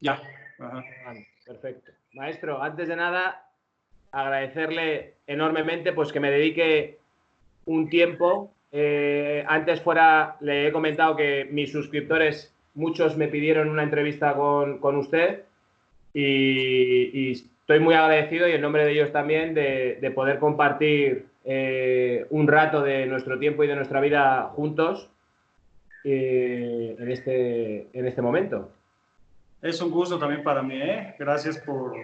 Ya. Ajá. Vale, perfecto. Maestro, antes de nada, agradecerle enormemente pues que me dedique un tiempo. Antes le he comentado que mis suscriptores, muchos me pidieron una entrevista con usted y estoy muy agradecido y en nombre de ellos también de poder compartir un rato de nuestro tiempo y de nuestra vida juntos en este momento. Es un gusto también para mí, ¿eh? Gracias por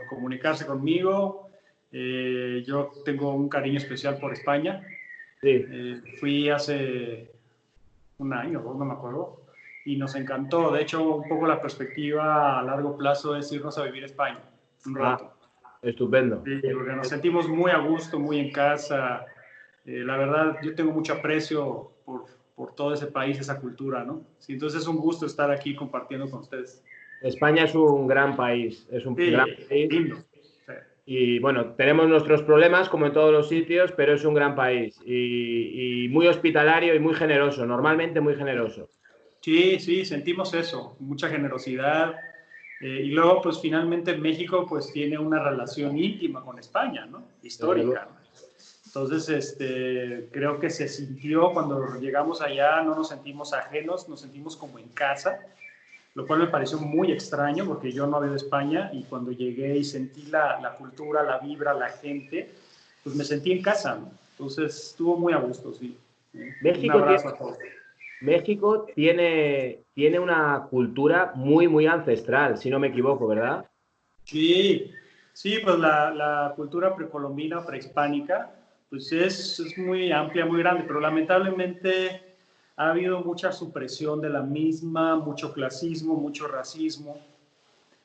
comunicarse conmigo. Yo tengo un cariño especial por España. Sí. Fui hace un año, no me acuerdo, y nos encantó. De hecho, un poco la perspectiva a largo plazo es irnos a vivir a España un rato. Estupendo. Sí, porque nos sentimos muy a gusto, muy en casa. La verdad, yo tengo mucho aprecio por todo ese país, esa cultura, ¿no? Sí, entonces es un gusto estar aquí compartiendo con ustedes. España es un gran país, gran país. Lindo. Sí. Y bueno, tenemos nuestros problemas como en todos los sitios, pero es un gran país y muy hospitalario y muy generoso, normalmente muy generoso. Sí, sí, sentimos eso, mucha generosidad. Y luego, pues finalmente México pues tiene una relación íntima con España, ¿no? Histórica. Entonces, creo que se sintió cuando llegamos allá, no nos sentimos ajenos, nos sentimos como en casa, lo cual me pareció muy extraño porque yo no había de España y cuando llegué y sentí la cultura, la vibra, la gente, pues me sentí en casa, ¿no? Entonces, estuvo muy a gusto, sí. Un abrazo a todos. México tiene una cultura muy, muy ancestral, si no me equivoco, ¿verdad? Sí, sí, pues la cultura precolombina, prehispánica, pues es muy amplia, muy grande, pero lamentablemente ha habido mucha supresión de la misma, mucho clasismo, mucho racismo.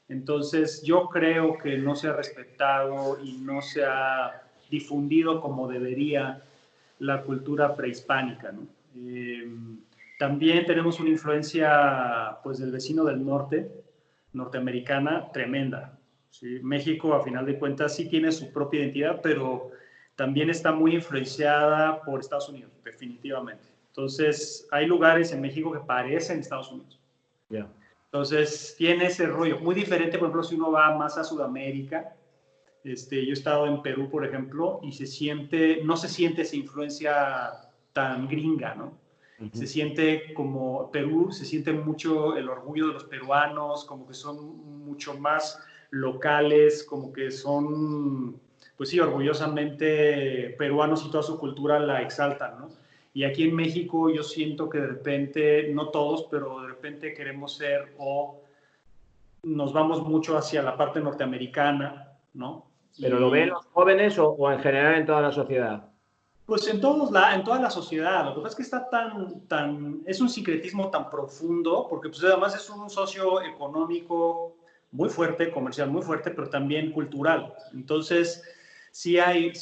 Entonces yo creo que no se ha respetado y no se ha difundido como debería la cultura prehispánica, ¿no? También tenemos una influencia pues del vecino del norte, norteamericana, tremenda. ¿Sí? México, a final de cuentas, sí tiene su propia identidad, pero también está muy influenciada por Estados Unidos, definitivamente. Entonces, hay lugares en México que parecen Estados Unidos. Yeah. Entonces, tiene ese rollo. Muy diferente, por ejemplo, si uno va más a Sudamérica. Yo he estado en Perú, por ejemplo, y no se siente esa influencia tan gringa, ¿no? Se siente como Perú, se siente mucho el orgullo de los peruanos, como que son mucho más locales, como que son, pues sí, orgullosamente peruanos y toda su cultura la exaltan, ¿no? Y aquí en México yo siento que de repente, no todos, pero de repente queremos ser o nos vamos mucho hacia la parte norteamericana, ¿no? ¿Pero lo ven los jóvenes o en general en toda la sociedad? Pues en toda la sociedad. Lo que pasa es que está es un sincretismo tan profundo, porque pues además es un socio económico muy fuerte, comercial muy fuerte, pero también cultural. Entonces, sí hay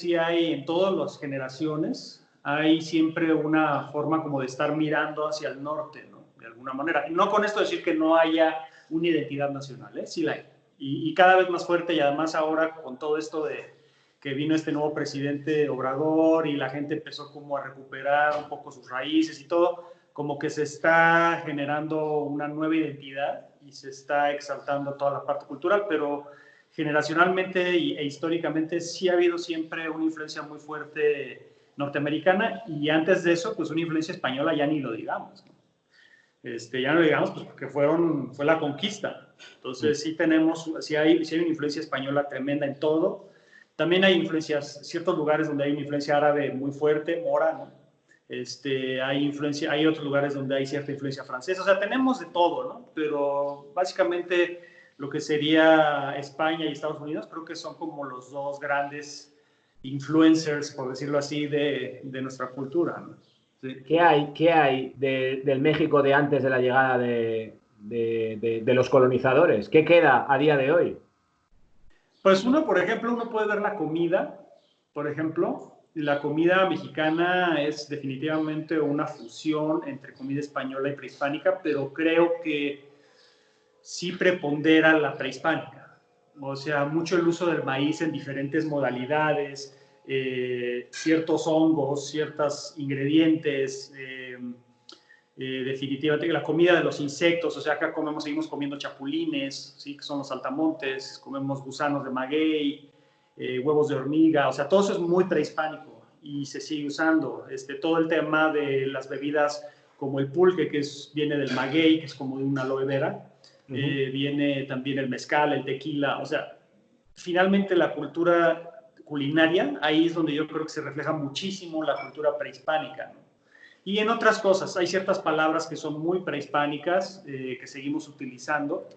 en todas las generaciones, hay siempre una forma como de estar mirando hacia el norte, ¿no? De alguna manera. Y no con esto decir que no haya una identidad nacional, ¿eh? Sí la hay. Y cada vez más fuerte, y además ahora con todo esto de que vino este nuevo presidente Obrador y la gente empezó como a recuperar un poco sus raíces y todo, como que se está generando una nueva identidad y se está exaltando toda la parte cultural, pero generacionalmente e históricamente sí ha habido siempre una influencia muy fuerte norteamericana y antes de eso, pues una influencia española ya ni lo digamos, ¿no? Ya no lo digamos, pues porque fue la conquista. Entonces sí hay una influencia española tremenda en todo. También hay influencias, ciertos lugares donde hay una influencia árabe muy fuerte, mora, ¿no? Hay otros lugares donde hay cierta influencia francesa, o sea, tenemos de todo, ¿no? Pero básicamente lo que sería España y Estados Unidos creo que son como los dos grandes influencers, por decirlo así, de nuestra cultura, ¿no? Sí. ¿Qué hay del México de antes de la llegada de los colonizadores? ¿Qué queda a día de hoy? Pues por ejemplo, uno puede ver la comida, por ejemplo, la comida mexicana es definitivamente una fusión entre comida española y prehispánica, pero creo que sí prepondera la prehispánica. O sea, mucho el uso del maíz en diferentes modalidades, ciertos hongos, ciertos ingredientes, definitivamente la comida de los insectos, o sea, acá seguimos comiendo chapulines, ¿sí? Que son los saltamontes, comemos gusanos de maguey, huevos de hormiga, o sea, todo eso es muy prehispánico y se sigue usando. Todo el tema de las bebidas como el pulque, que viene del maguey, que es como de una aloe vera, viene también el mezcal, el tequila, o sea, finalmente la cultura culinaria, ahí es donde yo creo que se refleja muchísimo la cultura prehispánica, ¿no? Y en otras cosas, hay ciertas palabras que son muy prehispánicas, que seguimos utilizando,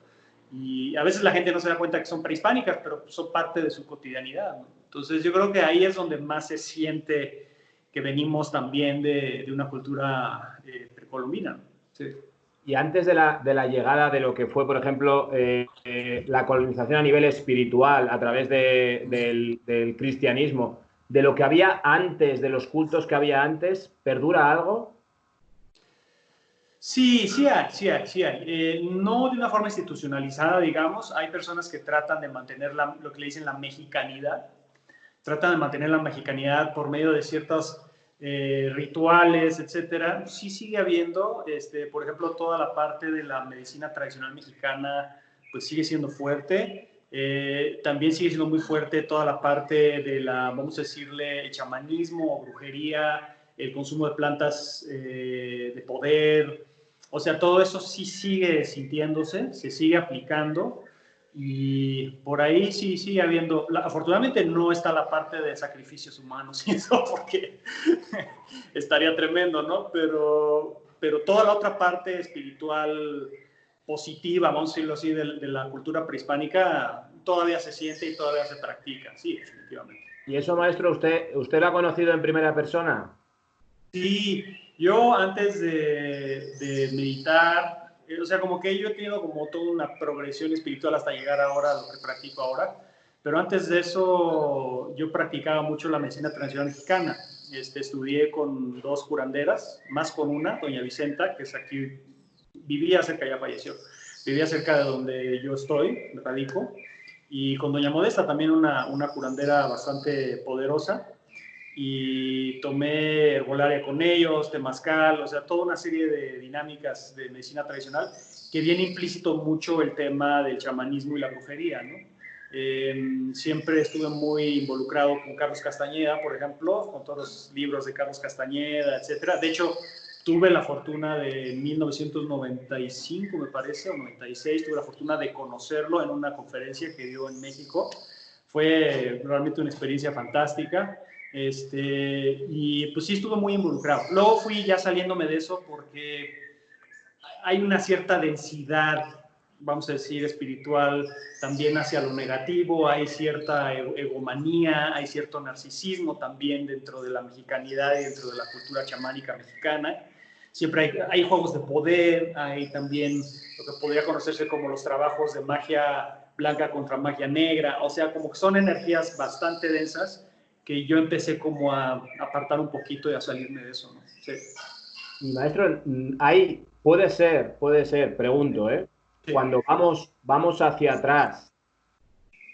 y a veces la gente no se da cuenta que son prehispánicas, pero son parte de su cotidianidad, ¿no? Entonces yo creo que ahí es donde más se siente que venimos también de una cultura precolombina, ¿no? Sí. Y antes de la llegada de lo que fue, por ejemplo, la colonización a nivel espiritual a través del cristianismo, de lo que había antes, de los cultos que había antes, ¿perdura algo? Sí, sí hay, sí hay, sí hay. No de una forma institucionalizada, digamos. Hay personas que tratan de mantener lo que le dicen la mexicanidad. Tratan de mantener la mexicanidad por medio de ciertos rituales, etcétera. Sí sigue habiendo, por ejemplo, toda la parte de la medicina tradicional mexicana, pues sigue siendo fuerte. También sigue siendo muy fuerte toda la parte de vamos a decirle, el chamanismo o brujería, el consumo de plantas de poder. O sea, todo eso sí sigue sintiéndose, se sigue aplicando. Y por ahí sí sigue habiendo, afortunadamente no está la parte de sacrificios humanos y eso porque estaría tremendo, ¿no? Pero toda la otra parte espiritual positiva, vamos a decirlo así, de la cultura prehispánica todavía se siente y todavía se practica, sí, definitivamente. ¿Y eso, maestro, usted lo ha conocido en primera persona? Sí, yo antes de meditar, o sea, como que yo he tenido como toda una progresión espiritual hasta llegar ahora a lo que practico ahora, pero antes de eso yo practicaba mucho la medicina tradicional mexicana. Estudié con dos curanderas, más con una, doña Vicenta, que es aquí, vivía cerca, ya falleció, vivía cerca de donde yo estoy, radico, y con doña Modesta, también una curandera bastante poderosa, y tomé herbolaria con ellos, temazcal, o sea, toda una serie de dinámicas de medicina tradicional que viene implícito mucho el tema del chamanismo y la brujería, ¿no? Siempre estuve muy involucrado con Carlos Castañeda, por ejemplo, con todos los libros de Carlos Castañeda, etcétera. De hecho, tuve la fortuna de 1995, me parece, o 96, tuve la fortuna de conocerlo en una conferencia que dio en México. Fue realmente una experiencia fantástica. Y pues sí estuve muy involucrado. Luego fui ya saliéndome de eso porque hay una cierta densidad, vamos a decir, espiritual también hacia lo negativo, hay cierta egomanía, hay cierto narcisismo también dentro de la mexicanidad y dentro de la cultura chamánica mexicana. Siempre hay juegos de poder, hay también lo que podría conocerse como los trabajos de magia blanca contra magia negra, o sea, como que son energías bastante densas que yo empecé como a apartar un poquito y a salirme de eso, ¿no? Sí. Y maestro, puede ser, pregunto, ¿eh? Sí. Cuando vamos hacia atrás,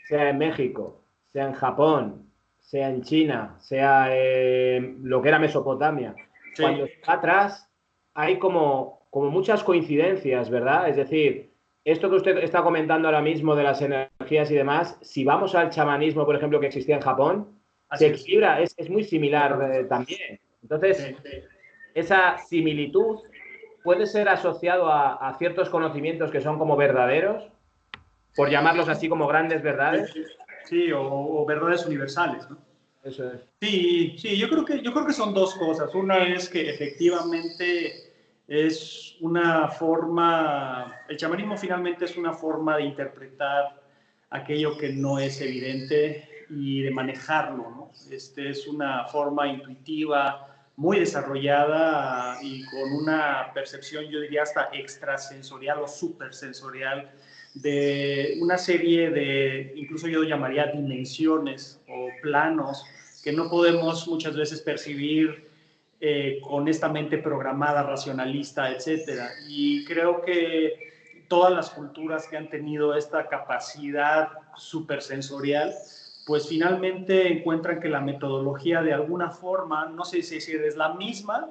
sea en México, sea en Japón, sea en China, sea lo que era Mesopotamia, Sí. cuando está atrás hay como muchas coincidencias, ¿verdad? Es decir, esto que usted está comentando ahora mismo de las energías y demás, si vamos al chamanismo, por ejemplo, que existía en Japón, se equilibra, es muy similar también. Entonces, Sí. esa similitud puede ser asociado a ciertos conocimientos que son como verdaderos, por llamarlos así como grandes verdades. Sí, o verdades universales, ¿no? Eso es. Sí, sí, yo creo que son dos cosas. Una es que efectivamente es una forma, el chamanismo finalmente es una forma de interpretar aquello que no es evidente y de manejarlo, ¿no? Es una forma intuitiva, muy desarrollada y con una percepción, yo diría, hasta extrasensorial o supersensorial de una serie de, incluso yo llamaría dimensiones o planos que no podemos muchas veces percibir con esta mente programada, racionalista, etcétera. Y creo que todas las culturas que han tenido esta capacidad supersensorial, pues finalmente encuentran que la metodología de alguna forma, no sé si es la misma,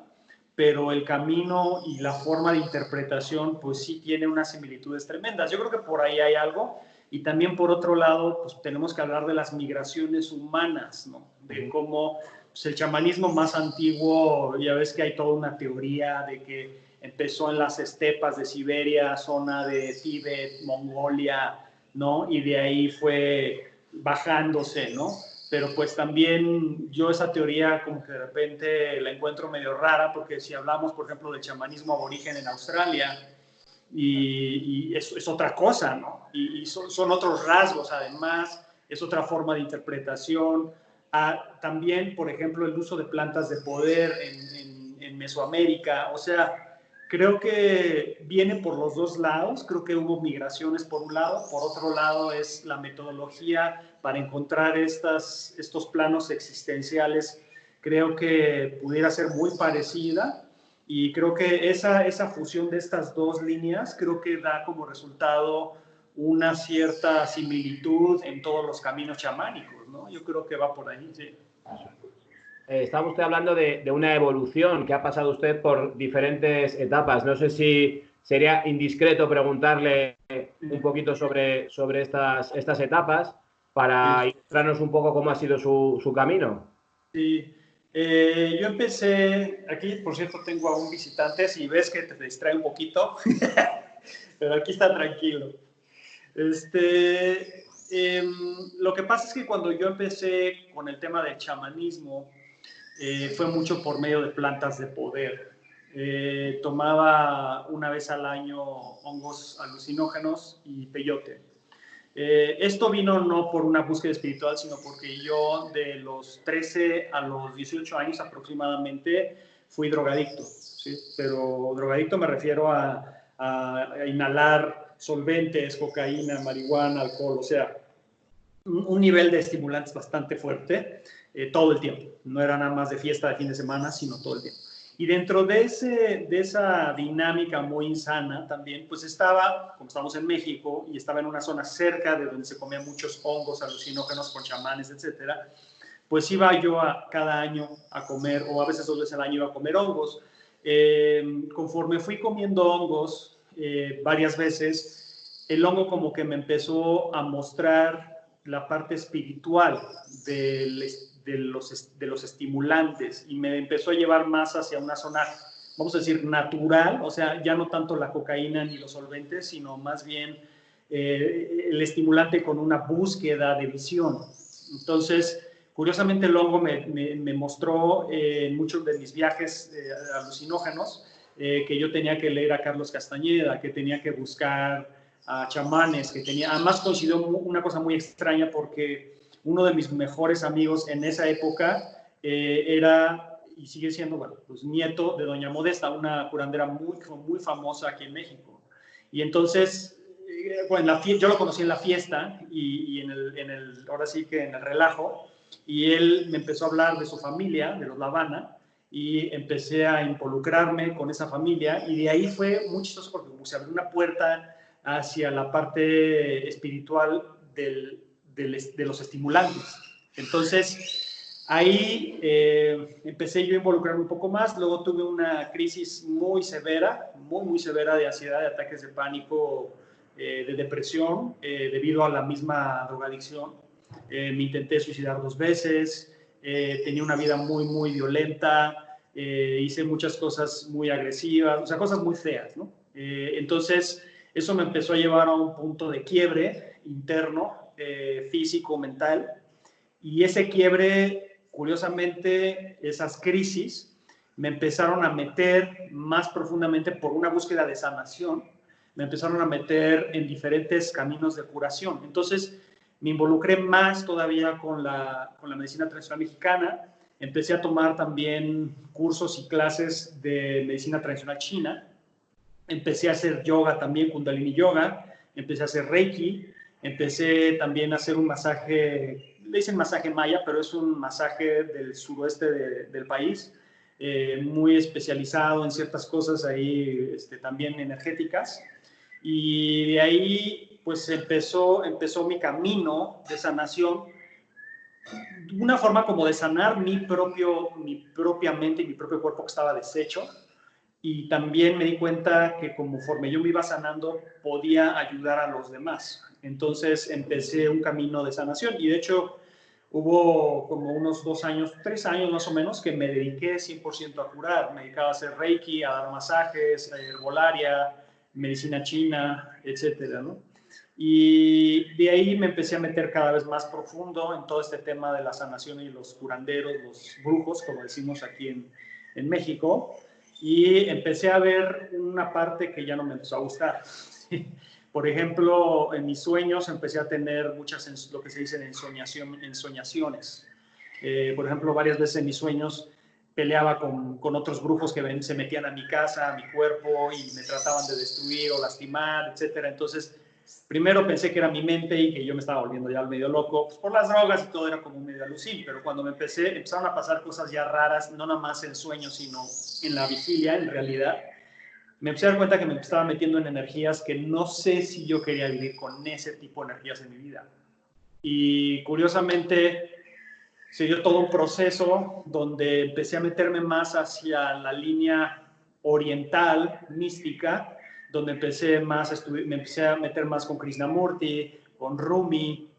pero el camino y la forma de interpretación, pues sí tiene unas similitudes tremendas. Yo creo que por ahí hay algo. Y también, por otro lado, pues tenemos que hablar de las migraciones humanas, ¿no? De cómo pues, el chamanismo más antiguo, ya ves que hay toda una teoría de que empezó en las estepas de Siberia, zona de Tíbet, Mongolia, ¿no? Y de ahí fue bajándose, ¿no? Pero pues también yo esa teoría como que de repente la encuentro medio rara, porque si hablamos, por ejemplo, del chamanismo aborigen en Australia, y es otra cosa, ¿no? Y son otros rasgos, además, es otra forma de interpretación. También, por ejemplo, el uso de plantas de poder en Mesoamérica, o sea, creo que viene por los dos lados. Creo que hubo migraciones por un lado, por otro lado es la metodología para encontrar estos planos existenciales. Creo que pudiera ser muy parecida, y creo que esa fusión de estas dos líneas creo que da como resultado una cierta similitud en todos los caminos chamánicos, ¿no? Yo creo que va por ahí, sí. Estaba usted hablando de una evolución que ha pasado usted por diferentes etapas. No sé si sería indiscreto preguntarle un poquito sobre estas etapas para ilustrarnos un poco cómo ha sido su camino. Sí, yo empecé, aquí por cierto tengo a un visitante, si ves que te distrae un poquito, pero aquí está tranquilo. Lo que pasa es que cuando yo empecé con el tema del chamanismo, fue mucho por medio de plantas de poder. Tomaba una vez al año hongos alucinógenos y peyote. Esto vino no por una búsqueda espiritual, sino porque yo de los 13 a los 18 años aproximadamente fui drogadicto, ¿sí? Pero drogadicto me refiero a inhalar solventes, cocaína, marihuana, alcohol, o sea, un nivel de estimulantes bastante fuerte todo el tiempo. No era nada más de fiesta de fin de semana, sino todo el tiempo. Y dentro de esa dinámica muy insana también, pues estaba, como estamos en México, y estaba en una zona cerca de donde se comían muchos hongos alucinógenos con chamanes, etcétera, pues iba yo cada año a comer, o a veces 2 veces al año iba a comer hongos. Conforme fui comiendo hongos varias veces, el hongo como que me empezó a mostrar la parte espiritual de los estimulantes, y me empezó a llevar más hacia una zona, vamos a decir, natural, o sea, ya no tanto la cocaína ni los solventes, sino más bien el estimulante con una búsqueda de visión. Entonces, curiosamente el hongo me mostró en muchos de mis viajes alucinógenos que yo tenía que leer a Carlos Castañeda, que tenía que buscar a chamanes, que tenía, además coincidió una cosa muy extraña, porque uno de mis mejores amigos en esa época era, y sigue siendo, bueno, pues nieto de doña Modesta, una curandera muy famosa aquí en México. Y entonces, bueno, yo lo conocí en la fiesta y ahora sí que en el relajo, y él me empezó a hablar de su familia, de los Lavana, y empecé a involucrarme con esa familia, y de ahí fue muy chistoso porque se abrió una puerta hacia la parte espiritual de los estimulantes. Entonces, ahí empecé yo a involucrarme un poco más. Luego tuve una crisis muy severa de ansiedad, de ataques de pánico, de depresión, debido a la misma drogadicción. Me intenté suicidar 2 veces, tenía una vida muy violenta, hice muchas cosas muy agresivas, o sea, cosas muy feas, ¿no? Entonces, eso me empezó a llevar a un punto de quiebre interno, físico, mental, y ese quiebre, curiosamente, esas crisis me empezaron a meter más profundamente por una búsqueda de sanación, me empezaron a meter en diferentes caminos de curación. Entonces, me involucré más todavía con la medicina tradicional mexicana, empecé a tomar también cursos y clases de medicina tradicional china, empecé a hacer yoga también, Kundalini Yoga, empecé a hacer Reiki, empecé también a hacer un masaje, le dicen masaje maya, pero es un masaje del suroeste del país, muy especializado en ciertas cosas ahí también energéticas. Y de ahí pues empezó mi camino de sanación, una forma como de sanar mi propia mente y mi propio cuerpo que estaba deshecho, y también me di cuenta que conforme yo me iba sanando, podía ayudar a los demás. Entonces empecé un camino de sanación y de hecho hubo como unos 2 años, 3 años más o menos, que me dediqué 100% a curar. Me dedicaba a hacer Reiki, a dar masajes, herbolaria, medicina china, etcétera, ¿no? Y de ahí me empecé a meter cada vez más profundo en todo este tema de la sanación y los curanderos, los brujos, como decimos aquí en México. Y empecé a ver una parte que ya no me empezó a gustar. Por ejemplo, en mis sueños empecé a tener muchas, lo que se dice ensoñaciones. Por ejemplo, varias veces en mis sueños peleaba con otros brujos que se metían a mi casa, a mi cuerpo y me trataban de destruir o lastimar, etcétera. Entonces, primero pensé que era mi mente y que yo me estaba volviendo ya medio loco, pues por las drogas y todo era como un medio alucín, pero cuando empezaron a pasar cosas ya raras, no nada más en sueños, sino en la vigilia, en realidad, me empecé a dar cuenta que me estaba metiendo en energías que no sé si yo quería vivir con ese tipo de energías en mi vida. Y curiosamente se dio todo un proceso donde empecé a meterme más hacia la línea oriental, mística, donde me empecé a meter más con Krishnamurti, con Rumi,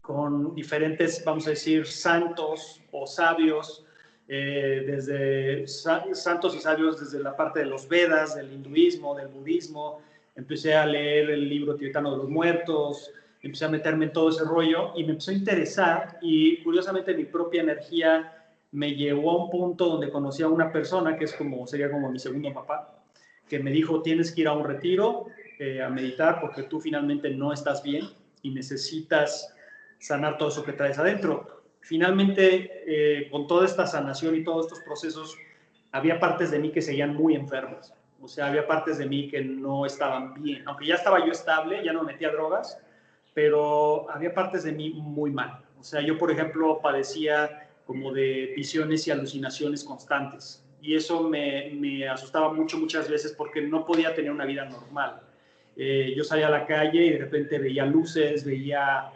con diferentes, vamos a decir, santos o sabios, desde santos y sabios desde la parte de los Vedas, del hinduismo, del budismo. Empecé a leer el libro tibetano de los muertos, empecé a meterme en todo ese rollo y me empezó a interesar y curiosamente mi propia energía me llevó a un punto donde conocí a una persona que sería como mi segundo papá, que me dijo, tienes que ir a un retiro a meditar porque tú finalmente no estás bien y necesitas sanar todo eso que traes adentro. Finalmente, con toda esta sanación y todos estos procesos, había partes de mí que seguían muy enfermas. O sea, había partes de mí que no estaban bien. Aunque ya estaba yo estable, ya no metía drogas, pero había partes de mí muy mal. O sea, yo, por ejemplo, padecía como de visiones y alucinaciones constantes. Y eso me asustaba mucho muchas veces porque no podía tener una vida normal. Yo salía a la calle y de repente veía luces, veía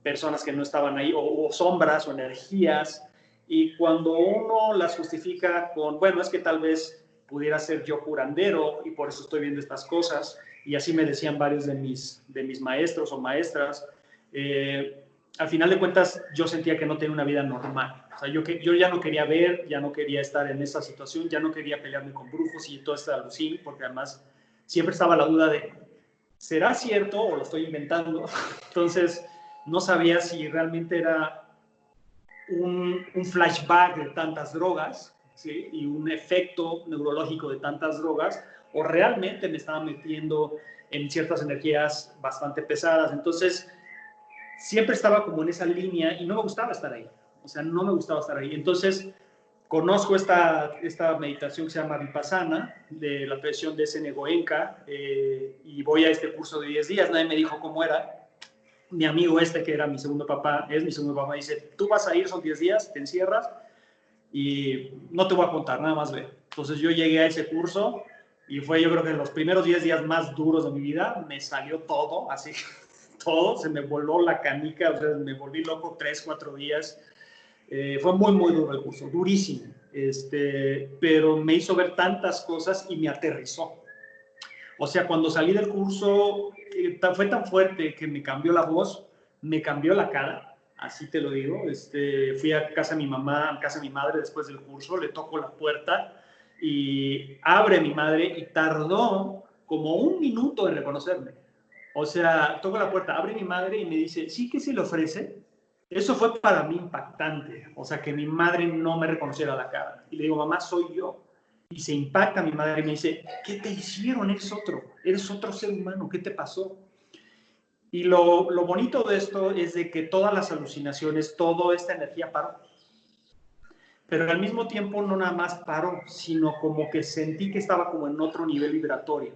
personas que no estaban ahí, o sombras o energías, y cuando uno las justifica con, bueno, es que tal vez pudiera ser yo curandero y por eso estoy viendo estas cosas, y así me decían varios de mis maestros o maestras, al final de cuentas yo sentía que no tenía una vida normal. O sea, yo ya no quería ver, ya no quería estar en esa situación, ya no quería pelearme con brujos y todo este alucín, porque además siempre estaba la duda de, ¿será cierto o lo estoy inventando? Entonces, no sabía si realmente era un flashback de tantas drogas, ¿sí? Y un efecto neurológico de tantas drogas, o realmente me estaba metiendo en ciertas energías bastante pesadas. Entonces, siempre estaba como en esa línea y no me gustaba estar ahí. O sea, no me gustaba estar ahí. Entonces, conozco esta meditación que se llama Vipassana, de la tradición de Ese Goenka, y voy a este curso de 10 días. Nadie me dijo cómo era. Mi amigo que era mi segundo papá, dice, tú vas a ir, son 10 días, te encierras y no te voy a contar, nada más ve. Entonces yo llegué a ese curso y fue, yo creo que en los primeros 10 días más duros de mi vida, me salió todo, así, todo, se me voló la canica, o sea, me volví loco 3, 4 días. Fue muy, muy duro el curso, durísimo, pero me hizo ver tantas cosas y me aterrizó. O sea, cuando salí del curso, fue tan fuerte que me cambió la voz, me cambió la cara, así te lo digo. Fui a casa de mi mamá, a casa de mi madre después del curso, le toco la puerta y abre mi madre y tardó como 1 minuto en reconocerme. O sea, toco la puerta, abre mi madre y me dice, ¿sí que se le ofrece? Eso fue para mí impactante, o sea, que mi madre no me reconociera la cara. Y le digo, mamá, soy yo. Y se impacta mi madre y me dice, ¿qué te hicieron? Eres otro ser humano, ¿qué te pasó? Y lo bonito de esto es de que todas las alucinaciones, toda esta energía paró. Pero al mismo tiempo no nada más paró, sino como que sentí que estaba como en otro nivel vibratorio.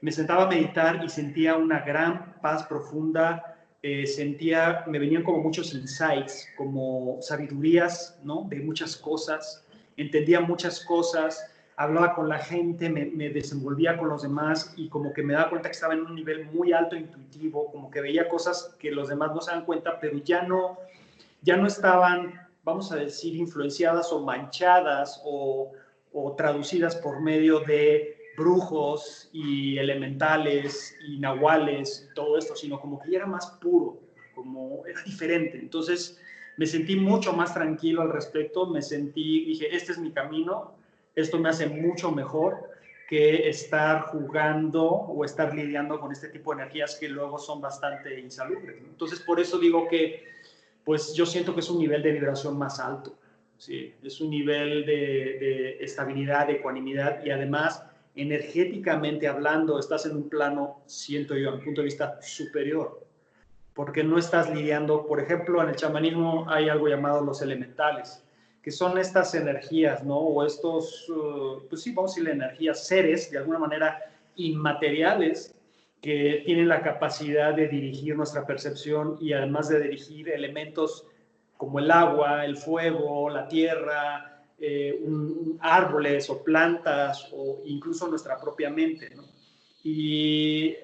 Me sentaba a meditar y sentía una gran paz profunda, me venían como muchos insights, como sabidurías, ¿no? De muchas cosas, entendía muchas cosas, hablaba con la gente, me desenvolvía con los demás y como que me daba cuenta que estaba en un nivel muy alto intuitivo, como que veía cosas que los demás no se dan cuenta, pero ya no estaban, vamos a decir, influenciadas o manchadas o o traducidas por medio de brujos y elementales y nahuales y todo esto, sino como que ya era más puro, como era diferente. Entonces me sentí mucho más tranquilo al respecto, dije, este es mi camino, esto me hace mucho mejor que estar jugando o estar lidiando con este tipo de energías que luego son bastante insalubres, ¿no? Entonces, por eso digo que, pues yo siento que es un nivel de vibración más alto, ¿sí? Es un nivel de estabilidad, de ecuanimidad y además, energéticamente hablando, estás en un plano, siento yo, a mi punto de vista, superior, porque no estás lidiando, por ejemplo, en el chamanismo hay algo llamado los elementales, que son estas energías, ¿no? O estos, pues sí, vamos a decirle energías, seres, de alguna manera inmateriales, que tienen la capacidad de dirigir nuestra percepción y además de dirigir elementos como el agua, el fuego, la tierra, árboles o plantas o incluso nuestra propia mente, ¿no? Y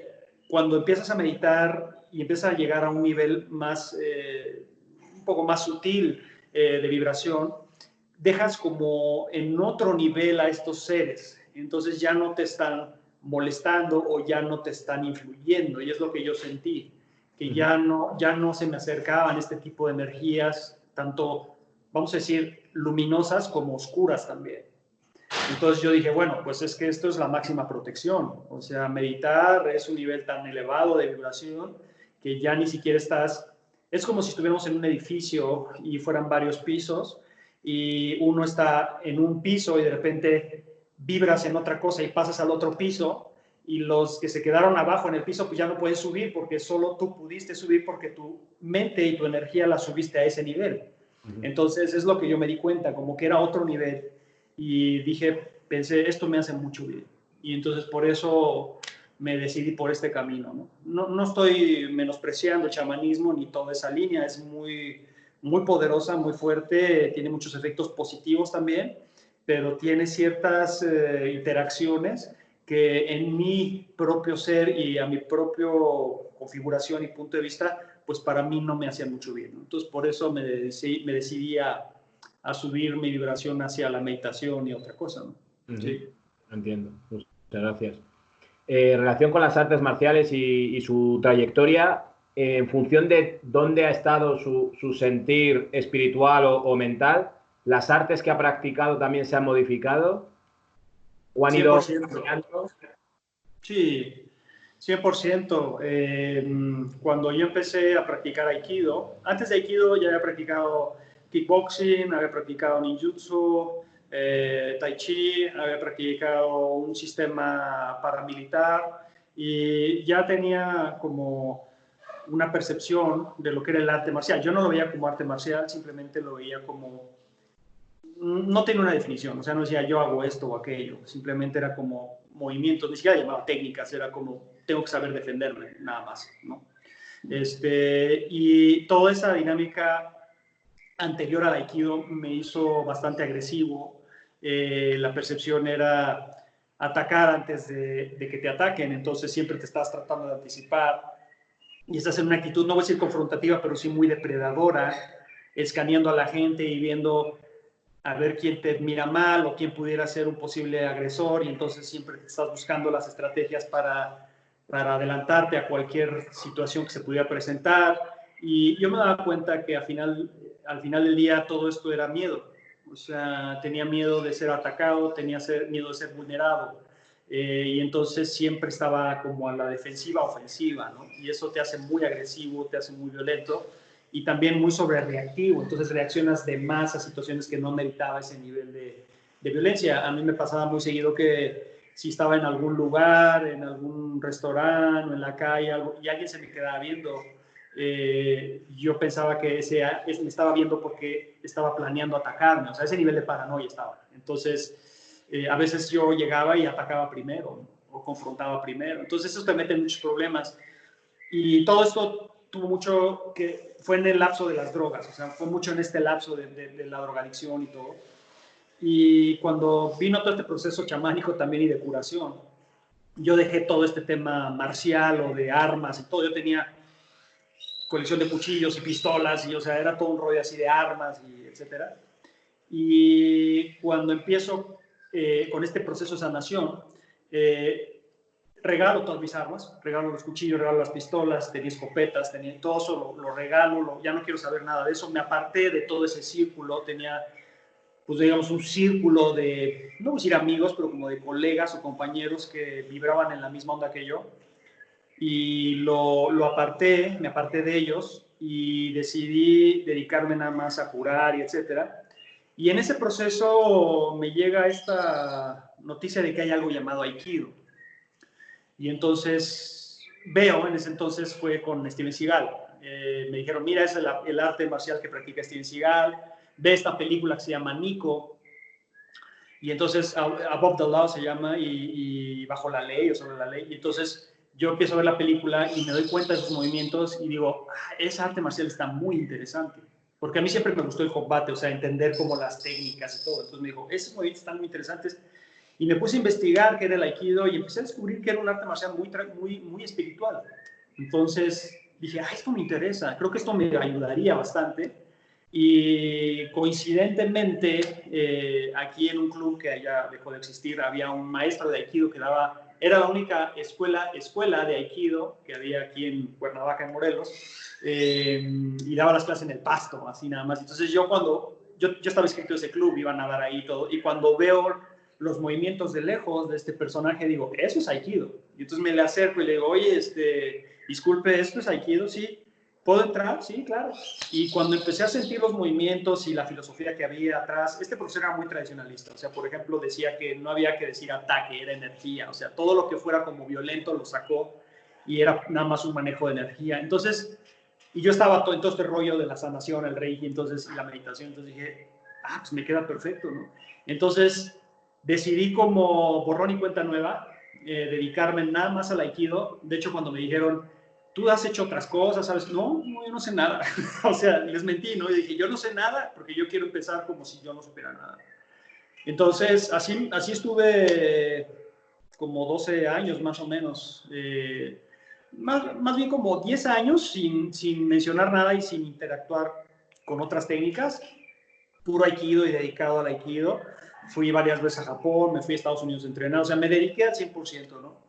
cuando empiezas a meditar y empiezas a llegar a un nivel más, un poco más sutil de vibración, dejas como en otro nivel a estos seres, entonces ya no te están molestando o ya no te están influyendo, y es lo que yo sentí, que ya no se me acercaban este tipo de energías, tanto, vamos a decir, luminosas como oscuras también. Entonces yo dije, bueno, pues es que esto es la máxima protección, o sea, meditar es un nivel tan elevado de vibración que ya ni siquiera estás, es como si estuviéramos en un edificio y fueran varios pisos y uno está en un piso y de repente vibras en otra cosa y pasas al otro piso y los que se quedaron abajo en el piso pues ya no pueden subir porque solo tú pudiste subir porque tu mente y tu energía la subiste a ese nivel. Entonces es lo que yo me di cuenta, como que era otro nivel y pensé, esto me hace mucho bien. Y entonces por eso me decidí por este camino, ¿no? No estoy menospreciando el chamanismo ni toda esa línea, es muy poderosa, muy fuerte, tiene muchos efectos positivos también, pero tiene ciertas interacciones que en mi propio ser y a mi propio configuración y punto de vista, pues para mí no me hacían mucho bien, ¿no? Entonces por eso me decidí a subir mi vibración hacia la meditación y otra cosa, ¿no? Sí. Entiendo. Muchas gracias. En relación con las artes marciales y su trayectoria, en función de dónde ha estado su sentir espiritual o mental, ¿las artes que ha practicado también se han modificado o han ido 100%. cambiando? Sí, 100%. Cuando yo empecé a practicar Aikido, antes de Aikido ya había practicado kickboxing, había practicado ninjutsu, tai chi, había practicado un sistema paramilitar y ya tenía como una percepción de lo que era el arte marcial. Yo no lo veía como arte marcial, simplemente lo veía como, no tenía una definición, o sea, no decía yo hago esto o aquello, simplemente era como movimientos, ni siquiera llamaba técnicas, era como tengo que saber defenderme, nada más, ¿no? Y toda esa dinámica anterior al Aikido me hizo bastante agresivo, la percepción era atacar antes de que te ataquen, entonces siempre te estás tratando de anticipar y estás en una actitud, no voy a decir confrontativa, pero sí muy depredadora, escaneando a la gente y viendo a ver quién te mira mal o quién pudiera ser un posible agresor y entonces siempre estás buscando las estrategias para adelantarte a cualquier situación que se pudiera presentar. Y yo me daba cuenta que al final del día todo esto era miedo. O sea, tenía miedo de ser atacado, tenía miedo de ser vulnerado. Y entonces siempre estaba como a la defensiva ofensiva, ¿no? Y eso te hace muy agresivo, te hace muy violento y también muy sobrereactivo, entonces reaccionas de más a situaciones que no meritaba ese nivel de violencia. A mí me pasaba muy seguido que si estaba en algún lugar, en algún restaurante o en la calle y alguien se me quedaba viendo, yo pensaba que me estaba viendo porque estaba planeando atacarme, o sea, ese nivel de paranoia estaba. Entonces, a veces yo llegaba y atacaba primero, ¿no? O confrontaba primero. Entonces, eso te mete en muchos problemas. Y todo esto tuvo mucho que fue en el lapso de las drogas, o sea, fue mucho en este lapso de la drogadicción y todo. Y cuando vino todo este proceso chamánico también y de curación, yo dejé todo este tema marcial o de armas y todo. Yo tenía colección de cuchillos y pistolas y, o sea, era todo un rollo así de armas y etcétera. Y cuando empiezo con este proceso de sanación, regalo todas mis armas, regalo los cuchillos, regalo las pistolas, tenía escopetas, tenía todo eso, lo regalo, ya no quiero saber nada de eso, me aparté de todo ese círculo, tenía, pues digamos, un círculo de, no voy a decir amigos, pero como de colegas o compañeros que vibraban en la misma onda que yo, y me aparté de ellos y decidí dedicarme nada más a curar y etcétera. Y en ese proceso me llega esta noticia de que hay algo llamado Aikido. Y entonces veo, en ese entonces fue con Steven Seagal. Me dijeron, mira, es el arte marcial que practica Steven Seagal. Ve esta película que se llama Nico. Y entonces, Above the Law se llama, y bajo la ley o sobre la ley. Y entonces yo empiezo a ver la película y me doy cuenta de esos movimientos y digo, esa arte marcial está muy interesante. Porque a mí siempre me gustó el combate, o sea, entender como las técnicas y todo. Entonces me dijo, esos movimientos están muy interesantes. Y me puse a investigar qué era el Aikido y empecé a descubrir que era un arte marcial muy espiritual. Entonces dije, esto me interesa, creo que esto me ayudaría bastante. Y coincidentemente, aquí en un club que ya dejó de existir, había un maestro de Aikido que era la única escuela de Aikido que había aquí en Cuernavaca, en Morelos, y daba las clases en el pasto, así nada más. Entonces yo estaba inscrito en ese club, iba a nadar ahí y todo, y cuando veo los movimientos de lejos de este personaje, digo, eso es Aikido. Y entonces me le acerco y le digo, oye, disculpe, ¿esto es Aikido? Sí. ¿Puedo entrar? Sí, claro. Y cuando empecé a sentir los movimientos y la filosofía que había atrás, este profesor era muy tradicionalista. O sea, por ejemplo, decía que no había que decir ataque, era energía. O sea, todo lo que fuera como violento lo sacó y era nada más un manejo de energía. Entonces, y yo estaba en todo este rollo de la sanación, el reiki, entonces, y la meditación. Entonces dije, pues me queda perfecto, ¿no? Entonces decidí como borrón y cuenta nueva, dedicarme nada más al Aikido. De hecho, cuando me dijeron, tú has hecho otras cosas, ¿sabes? No, yo no sé nada. O sea, les mentí, ¿no? Y dije, yo no sé nada porque yo quiero empezar como si yo no supiera nada. Entonces, así estuve como 12 años más o menos. Más bien como 10 años sin mencionar nada y sin interactuar con otras técnicas. Puro Aikido y dedicado al Aikido. Fui varias veces a Japón, me fui a Estados Unidos a entrenar. O sea, me dediqué al 100%, ¿no?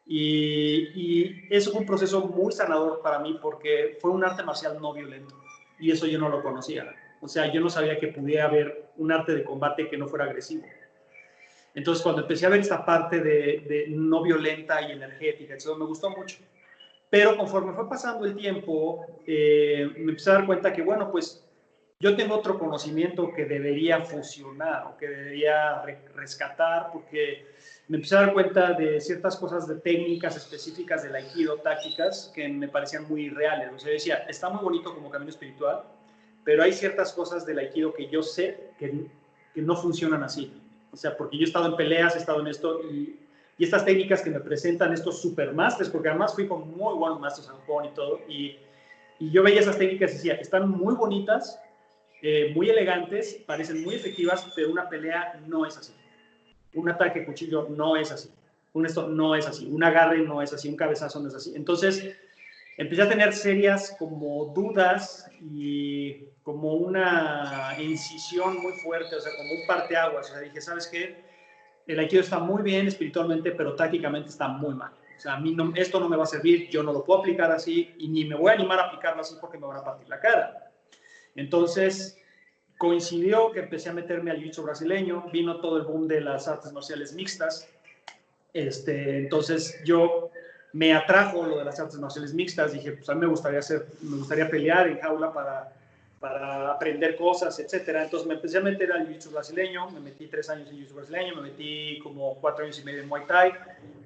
Y eso fue un proceso muy sanador para mí porque fue un arte marcial no violento y eso yo no lo conocía. O sea, yo no sabía que pudiera haber un arte de combate que no fuera agresivo. Entonces, cuando empecé a ver esta parte de no violenta y energética, eso me gustó mucho. Pero conforme fue pasando el tiempo, me empecé a dar cuenta que, bueno, pues yo tengo otro conocimiento que debería fusionar o que debería rescatar, porque me empecé a dar cuenta de ciertas cosas, de técnicas específicas del Aikido, tácticas, que me parecían muy reales. O sea, decía, está muy bonito como camino espiritual, pero hay ciertas cosas del Aikido que yo sé que no funcionan así. O sea, porque yo he estado en peleas, he estado en esto, y estas técnicas que me presentan estos supermasters, porque además fui con muy buenos maestros en Japón y todo, y yo veía esas técnicas y decía, están muy bonitas, muy elegantes, parecen muy efectivas, pero una pelea no es así. Un ataque de cuchillo no es así. Esto no es así. Un agarre no es así. Un cabezazo no es así. Entonces, empecé a tener serias como dudas y como una incisión muy fuerte, o sea, como un parteaguas. O sea, dije, ¿sabes qué? El Aikido está muy bien espiritualmente, pero tácticamente está muy mal. O sea, a mí esto no me va a servir, yo no lo puedo aplicar así y ni me voy a animar a aplicarlo así porque me van a partir la cara. Entonces, coincidió que empecé a meterme al jiu-jitsu brasileño, vino todo el boom de las artes marciales mixtas, entonces yo me atrajo lo de las artes marciales mixtas, dije, pues a mí me gustaría pelear en jaula para aprender cosas, etcétera. Entonces me empecé a meter al jiu-jitsu brasileño, me metí 3 años en jiu-jitsu brasileño, me metí como 4 años y medio en Muay Thai,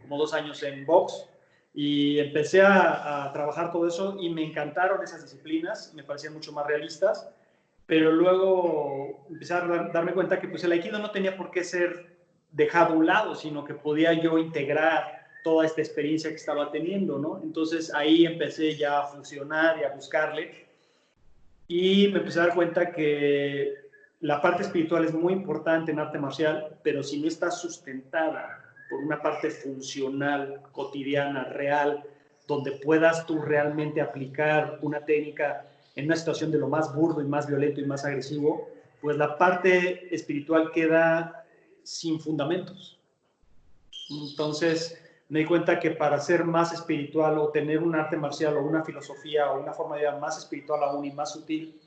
como 2 años en box, y empecé a trabajar todo eso y me encantaron esas disciplinas, me parecían mucho más realistas, pero luego empecé a darme cuenta que pues el Aikido no tenía por qué ser dejado a un lado, sino que podía yo integrar toda esta experiencia que estaba teniendo, ¿no? Entonces ahí empecé ya a funcionar y a buscarle y me empecé a dar cuenta que la parte espiritual es muy importante en arte marcial, pero si no está sustentada por una parte funcional, cotidiana, real, donde puedas tú realmente aplicar una técnica en una situación de lo más burdo y más violento y más agresivo, pues la parte espiritual queda sin fundamentos. Entonces me di cuenta que para ser más espiritual o tener un arte marcial o una filosofía o una forma de vida más espiritual aún y más sutil,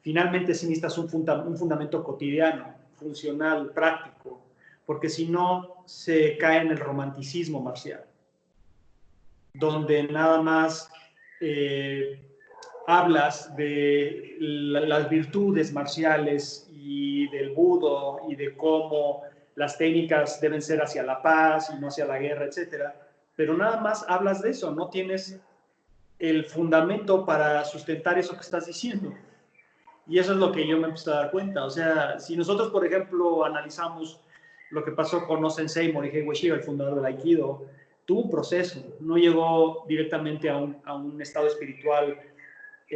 finalmente sí necesitas un fundamento cotidiano, funcional, práctico, porque si no se cae en el romanticismo marcial, donde nada más hablas de las virtudes marciales y del budo y de cómo las técnicas deben ser hacia la paz y no hacia la guerra, etcétera, pero nada más hablas de eso, no tienes el fundamento para sustentar eso que estás diciendo. Y eso es lo que yo me empecé a dar cuenta. O sea, si nosotros, por ejemplo, analizamos lo que pasó con No Sensei Morihei Ueshiba, el fundador del Aikido, tuvo un proceso, no llegó directamente a un estado espiritual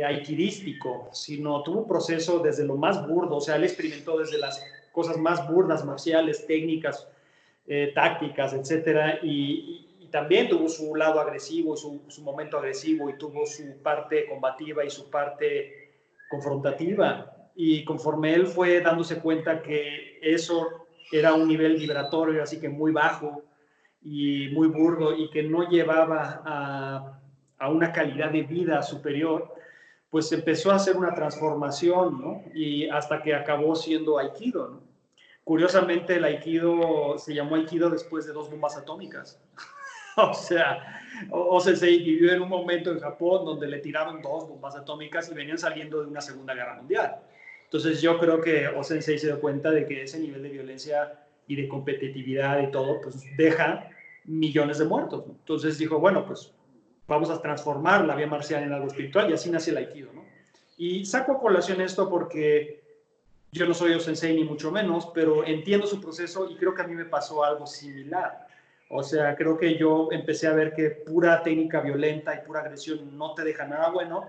aikidístico, sino tuvo un proceso desde lo más burdo. O sea, él experimentó desde las cosas más burdas, marciales, técnicas, tácticas, etcétera, y también tuvo su lado agresivo, su momento agresivo, y tuvo su parte combativa y su parte confrontativa. Y conforme él fue dándose cuenta que eso era un nivel vibratorio, así que muy bajo y muy burdo, y que no llevaba a una calidad de vida superior, pues empezó a hacer una transformación, ¿no? Y hasta que acabó siendo Aikido, ¿no? Curiosamente, el Aikido se llamó Aikido después de 2 bombas atómicas. O sea, O-Sensei vivió en un momento en Japón donde le tiraron 2 bombas atómicas y venían saliendo de una Segunda Guerra Mundial. Entonces yo creo que O-Sensei se dio cuenta de que ese nivel de violencia y de competitividad y todo, pues deja millones de muertos, ¿no? Entonces dijo, bueno, pues vamos a transformar la vía marcial en algo espiritual, y así nace el Aikido, ¿no? Y saco a colación esto porque yo no soy O-Sensei ni mucho menos, pero entiendo su proceso y creo que a mí me pasó algo similar. O sea, creo que yo empecé a ver que pura técnica violenta y pura agresión no te deja nada bueno.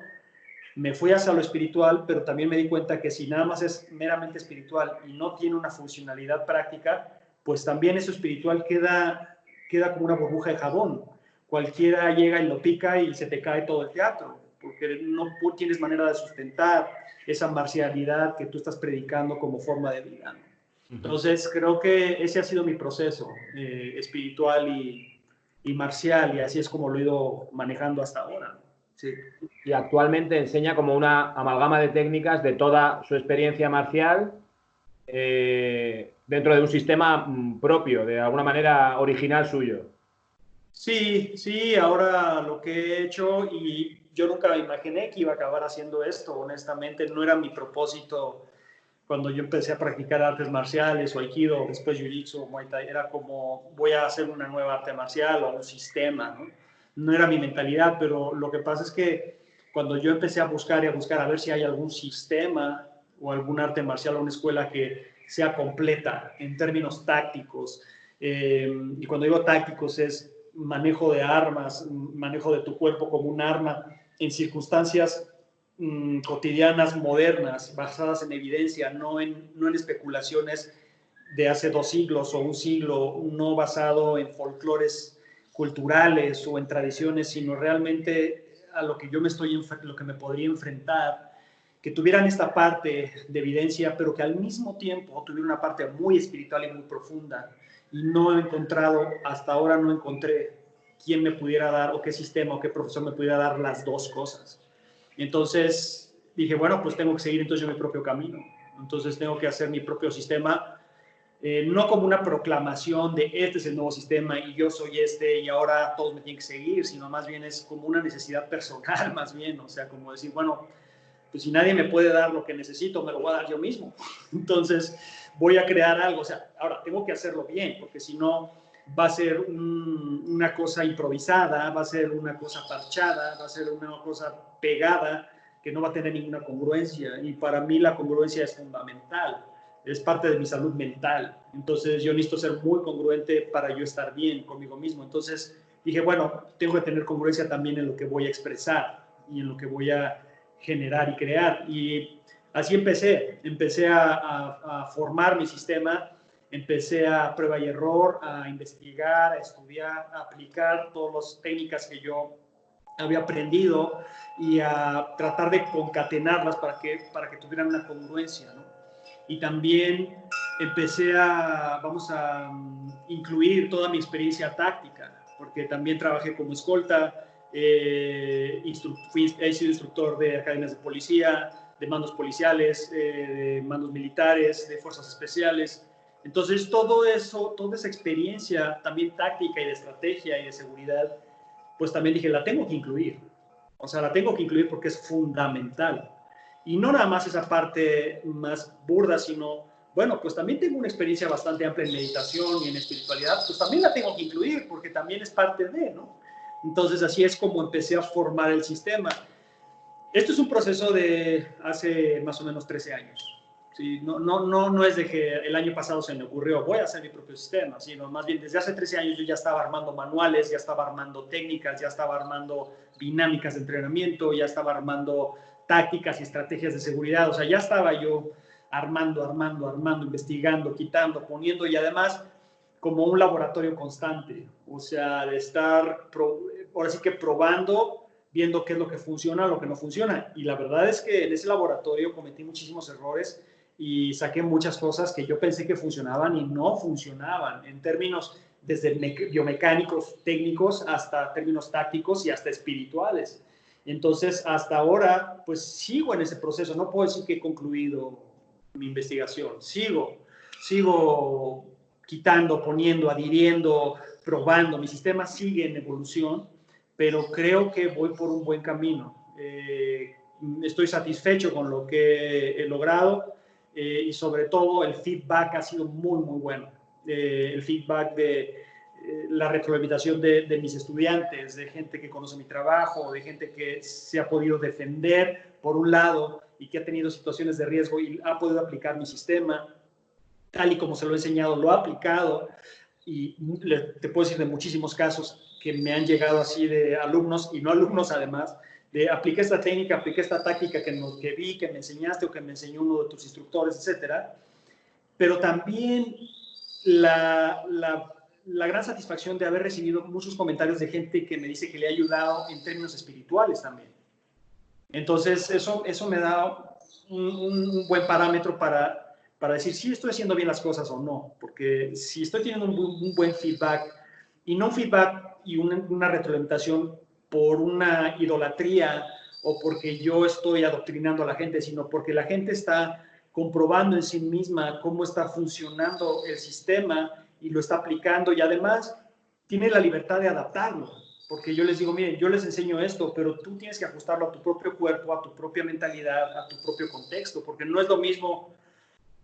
Me fui hacia lo espiritual, pero también me di cuenta que si nada más es meramente espiritual y no tiene una funcionalidad práctica, pues también eso espiritual queda como una burbuja de jabón. Cualquiera llega y lo pica y se te cae todo el teatro, porque no tienes manera de sustentar esa marcialidad que tú estás predicando como forma de vida, ¿no? Entonces, creo que ese ha sido mi proceso espiritual y marcial, y así es como lo he ido manejando hasta ahora. Sí. Y actualmente enseña como una amalgama de técnicas de toda su experiencia marcial dentro de un sistema propio, de alguna manera original suyo. Sí, sí, ahora lo que he hecho, y yo nunca me imaginé que iba a acabar haciendo esto, honestamente, no era mi propósito cuando yo empecé a practicar artes marciales o aikido, después jiu-jitsu o muay thai, era como voy a hacer una nueva arte marcial o un sistema, ¿no? No era mi mentalidad, pero lo que pasa es que cuando yo empecé a buscar a ver si hay algún sistema o algún arte marcial o una escuela que sea completa en términos tácticos, y cuando digo tácticos es manejo de armas, manejo de tu cuerpo como un arma en circunstancias cotidianas, modernas, basadas en evidencia, no en especulaciones de hace 2 siglos o 1 siglo, no basado en folclores culturales o en tradiciones, sino realmente a lo que yo lo que me podría enfrentar, que tuvieran esta parte de evidencia, pero que al mismo tiempo tuviera una parte muy espiritual y muy profunda. Y no he encontrado, hasta ahora no encontré quién me pudiera dar, o qué sistema o qué profesor me pudiera dar las 2 cosas. Entonces dije, bueno, pues tengo que seguir entonces yo mi propio camino. Entonces tengo que hacer mi propio sistema, no como una proclamación de este es el nuevo sistema y yo soy este y ahora todos me tienen que seguir, sino más bien es como una necesidad personal, más bien, o sea, como decir, bueno, pues si nadie me puede dar lo que necesito, me lo voy a dar yo mismo. Entonces voy a crear algo, o sea, ahora tengo que hacerlo bien, porque si no va a ser una cosa improvisada, va a ser una cosa parchada, va a ser una cosa pegada que no va a tener ninguna congruencia, y para mí la congruencia es fundamental, es parte de mi salud mental. Entonces yo necesito ser muy congruente para yo estar bien conmigo mismo. Entonces dije, bueno, tengo que tener congruencia también en lo que voy a expresar y en lo que voy a generar y crear. Y así empecé a formar mi sistema, empecé a prueba y error, a investigar, a estudiar, a aplicar todas las técnicas que yo había aprendido y a tratar de concatenarlas para que tuvieran una congruencia, ¿no? Y también empecé a, incluir toda mi experiencia táctica, porque también trabajé como escolta, he sido instructor de academias de policía, de mandos policiales, de mandos militares, de fuerzas especiales. Entonces, todo eso, toda esa experiencia también táctica y de estrategia y de seguridad, pues también dije, la tengo que incluir. O sea, la tengo que incluir porque es fundamental. Y no nada más esa parte más burda, sino, bueno, pues también tengo una experiencia bastante amplia en meditación y en espiritualidad, pues también la tengo que incluir porque también es parte de, ¿no? Entonces, así es como empecé a formar el sistema. Esto es un proceso de hace más o menos 13 años. ¿Sí? No es de que el año pasado se me ocurrió, voy a hacer mi propio sistema, sino más bien desde hace 13 años yo ya estaba armando manuales, ya estaba armando técnicas, ya estaba armando dinámicas de entrenamiento, ya estaba armando tácticas y estrategias de seguridad, o sea, ya estaba yo armando, investigando, quitando, poniendo y además como un laboratorio constante, o sea, de estar, ahora sí que probando, viendo qué es lo que funciona, lo que no funciona. Y la verdad es que en ese laboratorio cometí muchísimos errores y saqué muchas cosas que yo pensé que funcionaban y no funcionaban, en términos desde biomecánicos, técnicos, hasta términos tácticos y hasta espirituales. Entonces, hasta ahora, pues sigo en ese proceso. No puedo decir que he concluido mi investigación. Sigo quitando, poniendo, adhiriendo, probando. Mi sistema sigue en evolución, pero creo que voy por un buen camino. Estoy satisfecho con lo que he logrado y sobre todo el feedback ha sido muy, muy bueno. El feedback de la retroalimentación de mis estudiantes, de gente que conoce mi trabajo, de gente que se ha podido defender por un lado y que ha tenido situaciones de riesgo y ha podido aplicar mi sistema, tal y como se lo he enseñado, lo ha aplicado y te puedo decir de muchísimos casos que me han llegado así de alumnos y no alumnos además, de apliqué esta técnica, apliqué esta táctica que vi, que me enseñaste o que me enseñó uno de tus instructores, etcétera. Pero también la gran satisfacción de haber recibido muchos comentarios de gente que me dice que le ha ayudado en términos espirituales también. Entonces, eso me da un buen parámetro para decir si estoy haciendo bien las cosas o no, porque si estoy teniendo un buen feedback, y no un feedback y una retroalimentación por una idolatría o porque yo estoy adoctrinando a la gente, sino porque la gente está comprobando en sí misma cómo está funcionando el sistema y lo está aplicando y además tiene la libertad de adaptarlo. Porque yo les digo, miren, yo les enseño esto, pero tú tienes que ajustarlo a tu propio cuerpo, a tu propia mentalidad, a tu propio contexto, porque no es lo mismo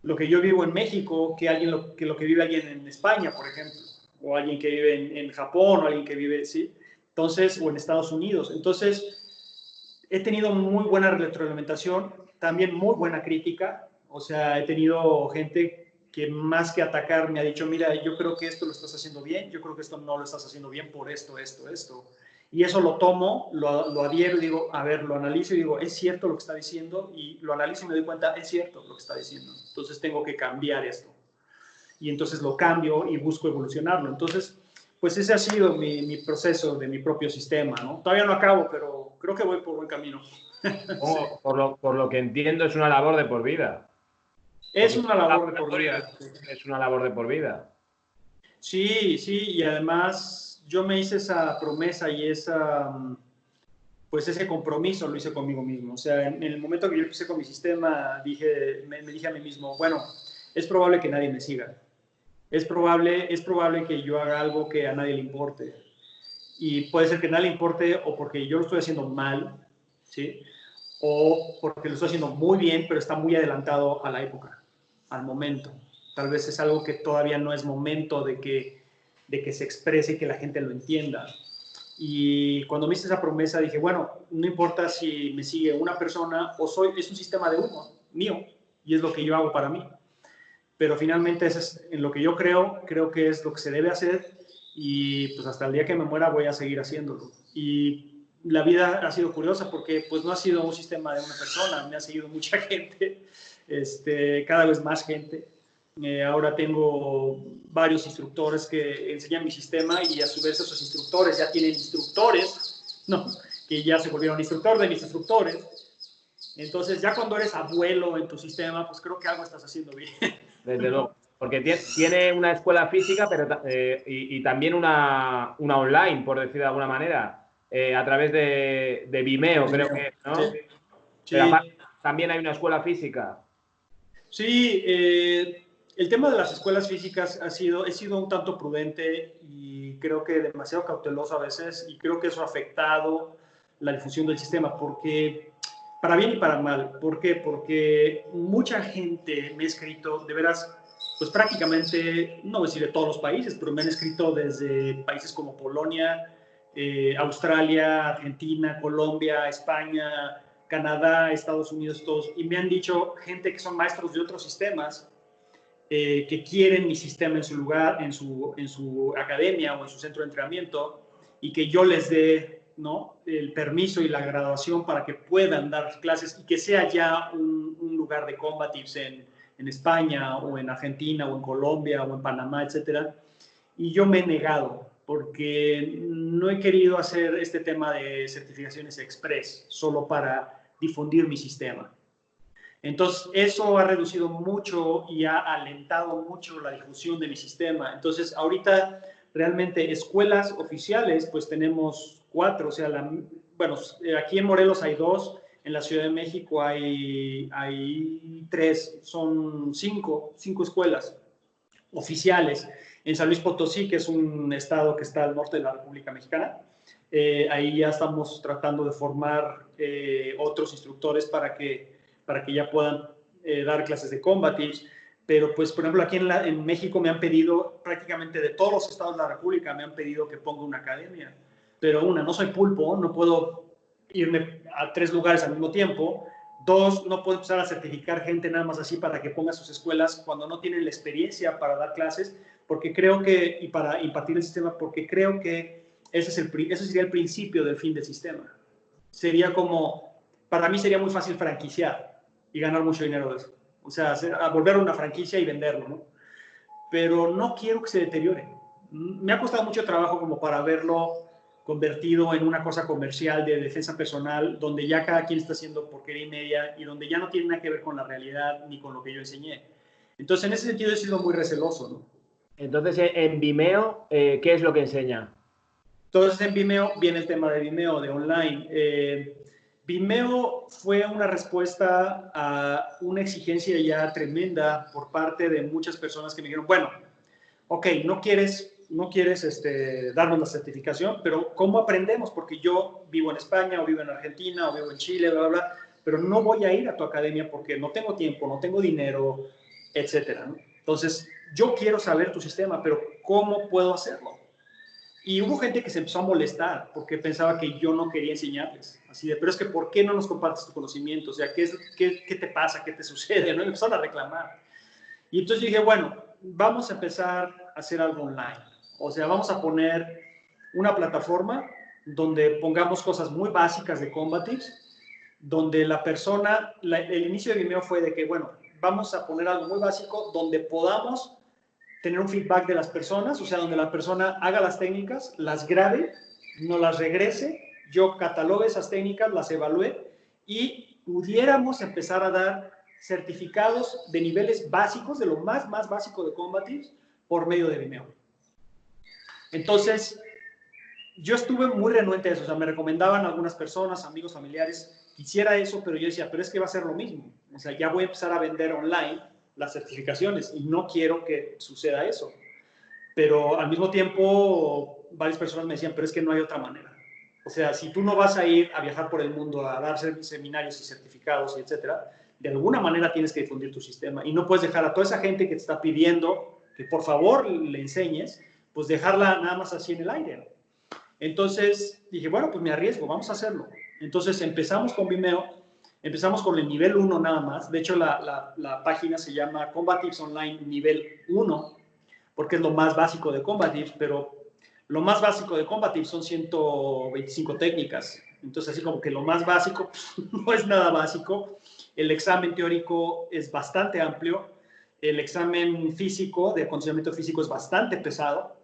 lo que yo vivo en México que lo que vive alguien en España, por ejemplo, o alguien que vive en Japón, o alguien que vive, ¿sí? Entonces, o en Estados Unidos. Entonces, he tenido muy buena retroalimentación, también muy buena crítica, o sea, he tenido gente que más que atacar me ha dicho, mira, yo creo que esto lo estás haciendo bien, yo creo que esto no lo estás haciendo bien por esto. Y eso lo tomo, lo adhiero y digo, a ver, lo analizo y digo, es cierto lo que está diciendo, y lo analizo y me doy cuenta, es cierto lo que está diciendo. Entonces tengo que cambiar esto. Y entonces lo cambio y busco evolucionarlo. Entonces, pues ese ha sido mi proceso de mi propio sistema, ¿no? Todavía no acabo, pero creo que voy por buen camino. Sí. Por lo que entiendo, es una labor de por vida. Es una labor de por vida. Es una labor de por vida. Sí, y además yo me hice esa promesa y pues ese compromiso lo hice conmigo mismo. O sea, en el momento que yo empecé con mi sistema, me dije a mí mismo, bueno, es probable que nadie me siga. Es probable que yo haga algo que a nadie le importe. Y puede ser que a nadie le importe o porque yo lo estoy haciendo mal, ¿sí? O porque lo estoy haciendo muy bien, pero está muy adelantado a la época, al momento. Tal vez es algo que todavía no es momento de que se exprese y que la gente lo entienda. Y cuando me hice esa promesa dije, bueno, no importa si me sigue una persona o es un sistema de uno, mío, y es lo que yo hago para mí. Pero finalmente eso es en lo que yo creo que es lo que se debe hacer y pues hasta el día que me muera voy a seguir haciéndolo. Y la vida ha sido curiosa porque pues no ha sido un sistema de una persona, me ha seguido mucha gente, cada vez más gente. Ahora tengo varios instructores que enseñan mi sistema y a su vez esos instructores ya tienen instructores, ¿no? Que ya se volvieron instructor de mis instructores. Entonces ya cuando eres abuelo en tu sistema, pues creo que algo estás haciendo bien. Desde luego. Porque tiene una escuela física pero, y también una online, por decir de alguna manera, a través de Vimeo, creo que, ¿no? Sí, Pero sí. aparte, también hay una escuela física. Sí, el tema de las escuelas físicas he sido un tanto prudente y creo que demasiado cauteloso a veces, y creo que eso ha afectado la difusión del sistema, porque para bien y para mal. ¿Por qué? Porque mucha gente me ha escrito, de veras, pues prácticamente, no voy a decir de todos los países, pero me han escrito desde países como Polonia, Australia, Argentina, Colombia, España, Canadá, Estados Unidos, todos, y me han dicho gente que son maestros de otros sistemas, que quieren mi sistema en su lugar, en su academia o en su centro de entrenamiento, y que yo les dé, ¿no?, el permiso y la graduación para que puedan dar clases y que sea ya un lugar de combatives en España o en Argentina o en Colombia o en Panamá, etcétera. Y yo me he negado porque no he querido hacer este tema de certificaciones express solo para difundir mi sistema. Entonces, eso ha reducido mucho y ha alentado mucho la difusión de mi sistema. Entonces, ahorita realmente escuelas oficiales, pues tenemos 4, o sea, bueno, aquí en Morelos hay 2, en la Ciudad de México hay 3, son 5 escuelas oficiales. En San Luis Potosí, que es un estado que está al norte de la República Mexicana, ahí ya estamos tratando de formar otros instructores para que ya puedan dar clases de combatives. Pero, pues, por ejemplo, aquí en México me han pedido, prácticamente de todos los estados de la República, me han pedido que ponga una academia. Pero no soy pulpo, no puedo irme a 3 lugares al mismo tiempo. 2, no puedo empezar a certificar gente nada más así para que ponga sus escuelas cuando no tienen la experiencia para dar clases, porque creo que, y para impartir el sistema, porque creo que ese sería el principio del fin del sistema. Sería como, para mí sería muy fácil franquiciar y ganar mucho dinero de eso. O sea, volver una franquicia y venderlo, ¿no? Pero no quiero que se deteriore. Me ha costado mucho trabajo como para verlo convertido en una cosa comercial de defensa personal, donde ya cada quien está haciendo porquería y media y donde ya no tiene nada que ver con la realidad ni con lo que yo enseñé. Entonces, en ese sentido he sido muy receloso, ¿no? Entonces, en Vimeo, ¿qué es lo que enseña? Entonces, en Vimeo viene el tema de Vimeo, de online. Vimeo fue una respuesta a una exigencia ya tremenda por parte de muchas personas que me dijeron, bueno, ok, no quieres darnos la certificación, pero ¿cómo aprendemos? Porque yo vivo en España, o vivo en Argentina, o vivo en Chile, bla, bla, bla, pero no voy a ir a tu academia porque no tengo tiempo, no tengo dinero, etcétera, ¿no? Entonces, yo quiero saber tu sistema, pero ¿cómo puedo hacerlo? Y hubo gente que se empezó a molestar porque pensaba que yo no quería enseñarles. Así de, pero es que ¿por qué no nos compartes tu conocimiento? O sea, ¿qué te pasa? ¿Qué te sucede? ¿No? Y empezaron a reclamar. Y entonces dije, bueno, vamos a empezar a hacer algo online. O sea, vamos a poner una plataforma donde pongamos cosas muy básicas de combatives, donde la persona, el inicio de Vimeo fue de que, bueno, vamos a poner algo muy básico donde podamos tener un feedback de las personas, o sea, donde la persona haga las técnicas, las grabe, nos las regrese, yo catalogue esas técnicas, las evalúe y pudiéramos empezar a dar certificados de niveles básicos, de lo más básico de combatives, por medio de Vimeo. Entonces, yo estuve muy renuente a eso, o sea, me recomendaban algunas personas, amigos, familiares, quisiera eso, pero yo decía, pero es que va a ser lo mismo, o sea, ya voy a empezar a vender online las certificaciones y no quiero que suceda eso. Pero al mismo tiempo, varias personas me decían, pero es que no hay otra manera. O sea, si tú no vas a ir a viajar por el mundo a dar seminarios y certificados, y etcétera, de alguna manera tienes que difundir tu sistema y no puedes dejar a toda esa gente que te está pidiendo que por favor le enseñes, pues dejarla nada más así en el aire. Entonces dije, bueno, pues me arriesgo, vamos a hacerlo. Entonces empezamos con Vimeo, empezamos con el nivel 1 nada más. De hecho, la página se llama Combatives Online Nivel 1, porque es lo más básico de Combatives, pero lo más básico de Combatives son 125 técnicas. Entonces, así como que lo más básico no es nada básico. El examen teórico es bastante amplio. El examen físico, de acondicionamiento físico, es bastante pesado.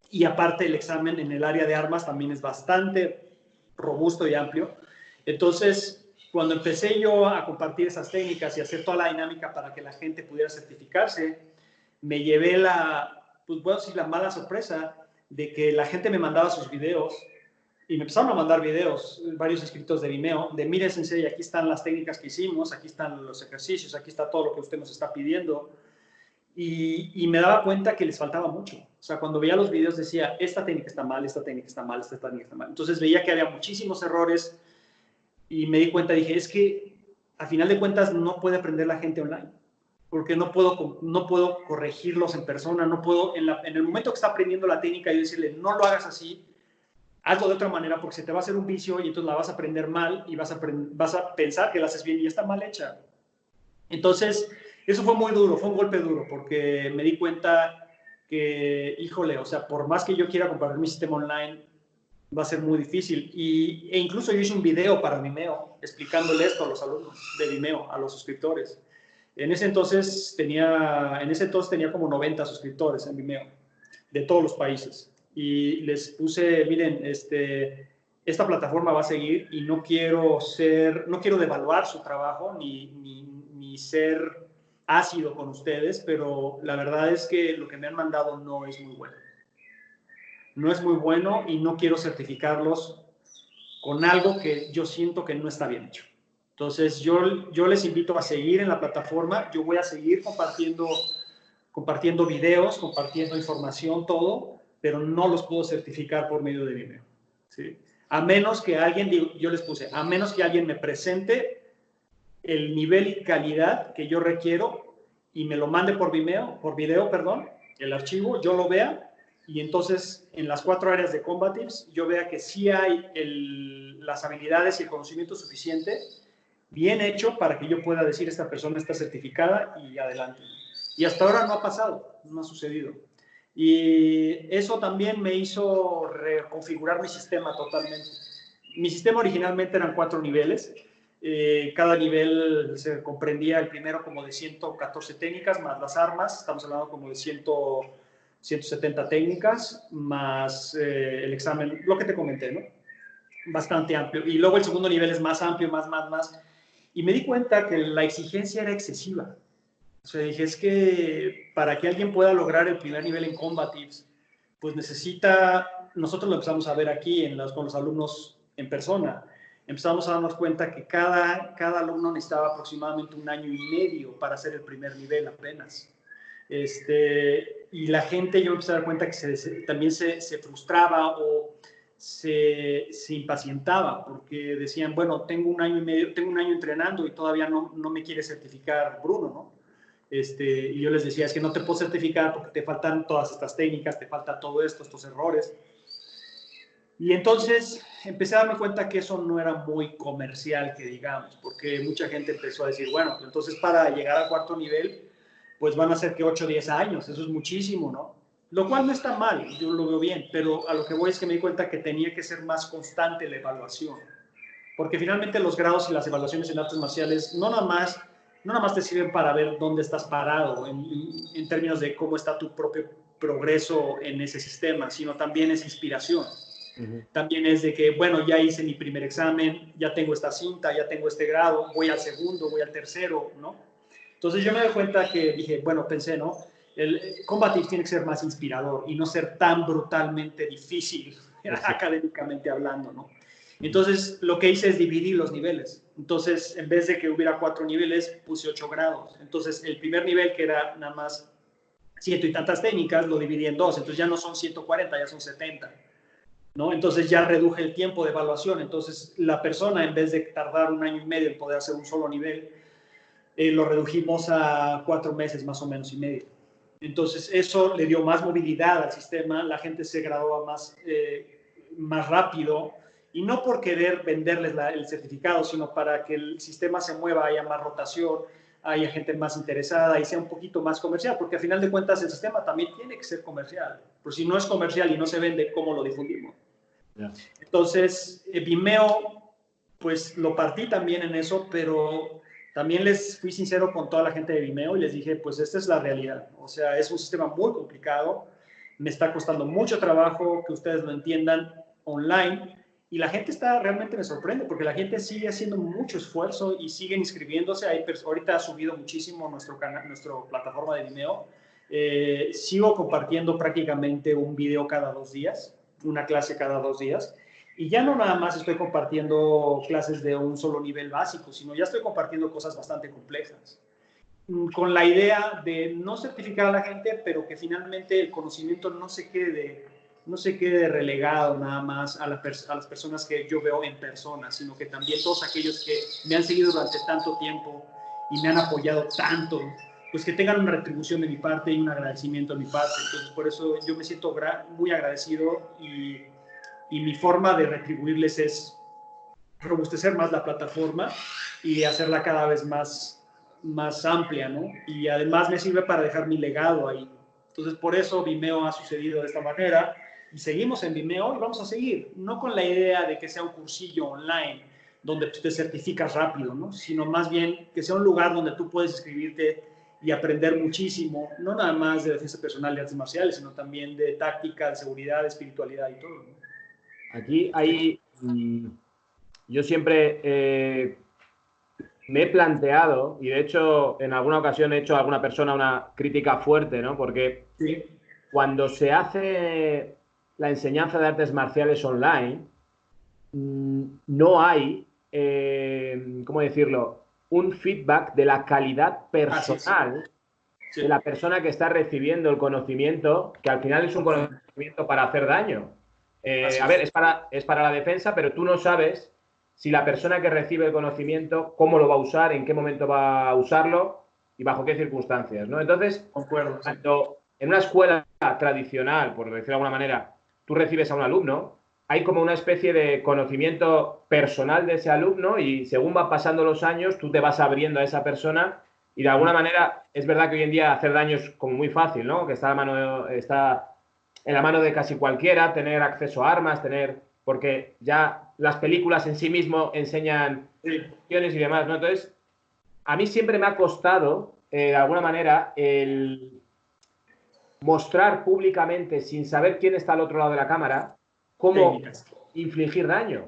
Y aparte, el examen en el área de armas también es bastante robusto y amplio. Entonces, cuando empecé yo a compartir esas técnicas y hacer toda la dinámica para que la gente pudiera certificarse, me llevé pues puedo decir, la mala sorpresa de que la gente me mandaba sus videos y me empezaron a mandar videos, varios escritos de Vimeo, de mire, Sensei, aquí están las técnicas que hicimos, aquí están los ejercicios, aquí está todo lo que usted nos está pidiendo. Y me daba cuenta que les faltaba mucho. O sea, cuando veía los videos decía, esta técnica está mal, esta técnica está mal, esta técnica está mal. Entonces veía que había muchísimos errores y me di cuenta, dije, es que a final de cuentas no puede aprender la gente online, porque no puedo corregirlos en persona, no puedo, en el momento que está aprendiendo la técnica, yo decirle, no lo hagas así, hazlo de otra manera, porque se te va a hacer un vicio y entonces la vas a aprender mal y vas a pensar que la haces bien y está mal hecha. Entonces, eso fue muy duro, fue un golpe duro, porque me di cuenta que, híjole, o sea, por más que yo quiera compartir mi sistema online, va a ser muy difícil. E incluso yo hice un video para Vimeo, explicándole esto a los alumnos de Vimeo, a los suscriptores. En ese entonces tenía como 90 suscriptores en Vimeo, de todos los países. Y les puse, miren, esta plataforma va a seguir y no quiero devaluar su trabajo ni ser ácido con ustedes, pero la verdad es que lo que me han mandado no es muy bueno. No es muy bueno y no quiero certificarlos con algo que yo siento que no está bien hecho. Entonces, yo les invito a seguir en la plataforma. Yo voy a seguir compartiendo videos, compartiendo información, todo, pero no los puedo certificar por medio de Vimeo, ¿sí? A menos que alguien, yo les puse, a menos que alguien me presente el nivel y calidad que yo requiero y me lo mande por video, el archivo, yo lo vea y entonces en las 4 áreas de Combatives yo vea que sí hay las habilidades y el conocimiento suficiente, bien hecho para que yo pueda decir esta persona está certificada y adelante. Y hasta ahora no ha pasado, no ha sucedido. Y eso también me hizo reconfigurar mi sistema totalmente. Mi sistema originalmente eran 4 niveles. Cada nivel se comprendía el primero como de 114 técnicas, más las armas, estamos hablando como de 170 técnicas, más el examen, lo que te comenté, ¿no? Bastante amplio. Y luego el segundo nivel es más amplio, más. Y me di cuenta que la exigencia era excesiva. O sea, dije, es que para que alguien pueda lograr el primer nivel en Combatives, pues nosotros lo empezamos a ver aquí con los alumnos en persona, empezamos a darnos cuenta que cada alumno necesitaba aproximadamente 1 año y medio para hacer el primer nivel apenas. Y la gente, yo empecé a dar cuenta que también se frustraba o se impacientaba porque decían, bueno, tengo 1 año y medio, tengo 1 año entrenando y todavía no me quiere certificar Bruno, ¿no? Y yo les decía, es que no te puedo certificar porque te faltan todas estas técnicas, te falta todo esto, estos errores. Y entonces empecé a darme cuenta que eso no era muy comercial, que digamos, porque mucha gente empezó a decir, bueno, entonces para llegar al 4.º nivel, pues van a ser que 8 o 10 años, eso es muchísimo, ¿no? Lo cual no está mal, yo lo veo bien, pero a lo que voy es que me di cuenta que tenía que ser más constante la evaluación, porque finalmente los grados y las evaluaciones en artes marciales no nada más te sirven para ver dónde estás parado en términos de cómo está tu propio progreso en ese sistema, sino también es inspiración. También es de que, bueno, ya hice mi primer examen, ya tengo esta cinta, ya tengo este grado, voy al segundo, voy al tercero, ¿no? Entonces yo me doy cuenta que dije, bueno, pensé, ¿no? El Combatives tiene que ser más inspirador y no ser tan brutalmente difícil, académicamente hablando, ¿no? Entonces lo que hice es dividir los niveles. Entonces, en vez de que hubiera 4 niveles, puse 8 grados. Entonces, el primer nivel, que era nada más 100 y tantas técnicas, lo dividí en 2. Entonces ya no son 140, ya son 70. ¿No? Entonces ya reduje el tiempo de evaluación. Entonces la persona, en vez de tardar 1 año y medio en poder hacer un solo nivel, lo redujimos a 4 meses más o menos y medio. Entonces eso le dio más movilidad al sistema, la gente se graduaba más rápido, y no por querer venderles el certificado, sino para que el sistema se mueva, haya más rotación, haya gente más interesada y sea un poquito más comercial, porque al final de cuentas el sistema también tiene que ser comercial, porque si no es comercial y no se vende, ¿cómo lo difundimos? Yeah. Entonces, Vimeo, pues lo partí también en eso, pero también les fui sincero con toda la gente de Vimeo y les dije, pues esta es la realidad. O sea, es un sistema muy complicado, me está costando mucho trabajo que ustedes lo entiendan online, y la gente realmente me sorprende, porque la gente sigue haciendo mucho esfuerzo y siguen inscribiéndose. Ahorita ha subido muchísimo nuestra plataforma de Vimeo. Sigo compartiendo prácticamente un video cada 2 días, una clase cada 2 días. Y ya no nada más estoy compartiendo clases de un solo nivel básico, sino ya estoy compartiendo cosas bastante complejas, con la idea de no certificar a la gente, pero que finalmente el conocimiento no se quede relegado nada más a las personas que yo veo en persona, sino que también todos aquellos que me han seguido durante tanto tiempo y me han apoyado tanto, pues que tengan una retribución de mi parte y un agradecimiento de mi parte. Entonces, por eso yo me siento muy agradecido y mi forma de retribuirles es robustecer más la plataforma y hacerla cada vez más amplia, ¿no? Y además me sirve para dejar mi legado ahí. Entonces, por eso Vimeo ha sucedido de esta manera y seguimos en Vimeo y vamos a seguir, no con la idea de que sea un cursillo online donde te certificas rápido, ¿no? Sino más bien que sea un lugar donde tú puedes inscribirte y aprender muchísimo, no nada más de defensa personal y artes marciales, sino también de táctica, de seguridad, de espiritualidad y todo, ¿no? Aquí hay, yo siempre me he planteado, y de hecho en alguna ocasión he hecho a alguna persona una crítica fuerte, ¿no? Porque sí, cuando se hace la enseñanza de artes marciales online, no hay, ¿cómo decirlo?, un feedback de la calidad personal sí. de la persona que está recibiendo el conocimiento, que al final es un conocimiento para hacer daño. A ver, es para la defensa, pero tú no sabes si la persona que recibe el conocimiento, cómo lo va a usar, en qué momento va a usarlo y bajo qué circunstancias, ¿no? Entonces, Concuerdo, sí. cuando en una escuela tradicional, por decirlo de alguna manera, tú recibes a un alumno, hay como una especie de conocimiento personal de ese alumno y según va pasando los años, tú te vas abriendo a esa persona y de alguna manera es verdad que hoy en día hacer daño es como muy fácil, ¿no? Que está en la mano de casi cualquiera, tener acceso a armas, porque ya las películas en sí mismo enseñan acciones y demás, ¿no? Entonces, a mí siempre me ha costado, de alguna manera, el mostrar públicamente, sin saber quién está al otro lado de la cámara, cómo Técnicas. infligir daño.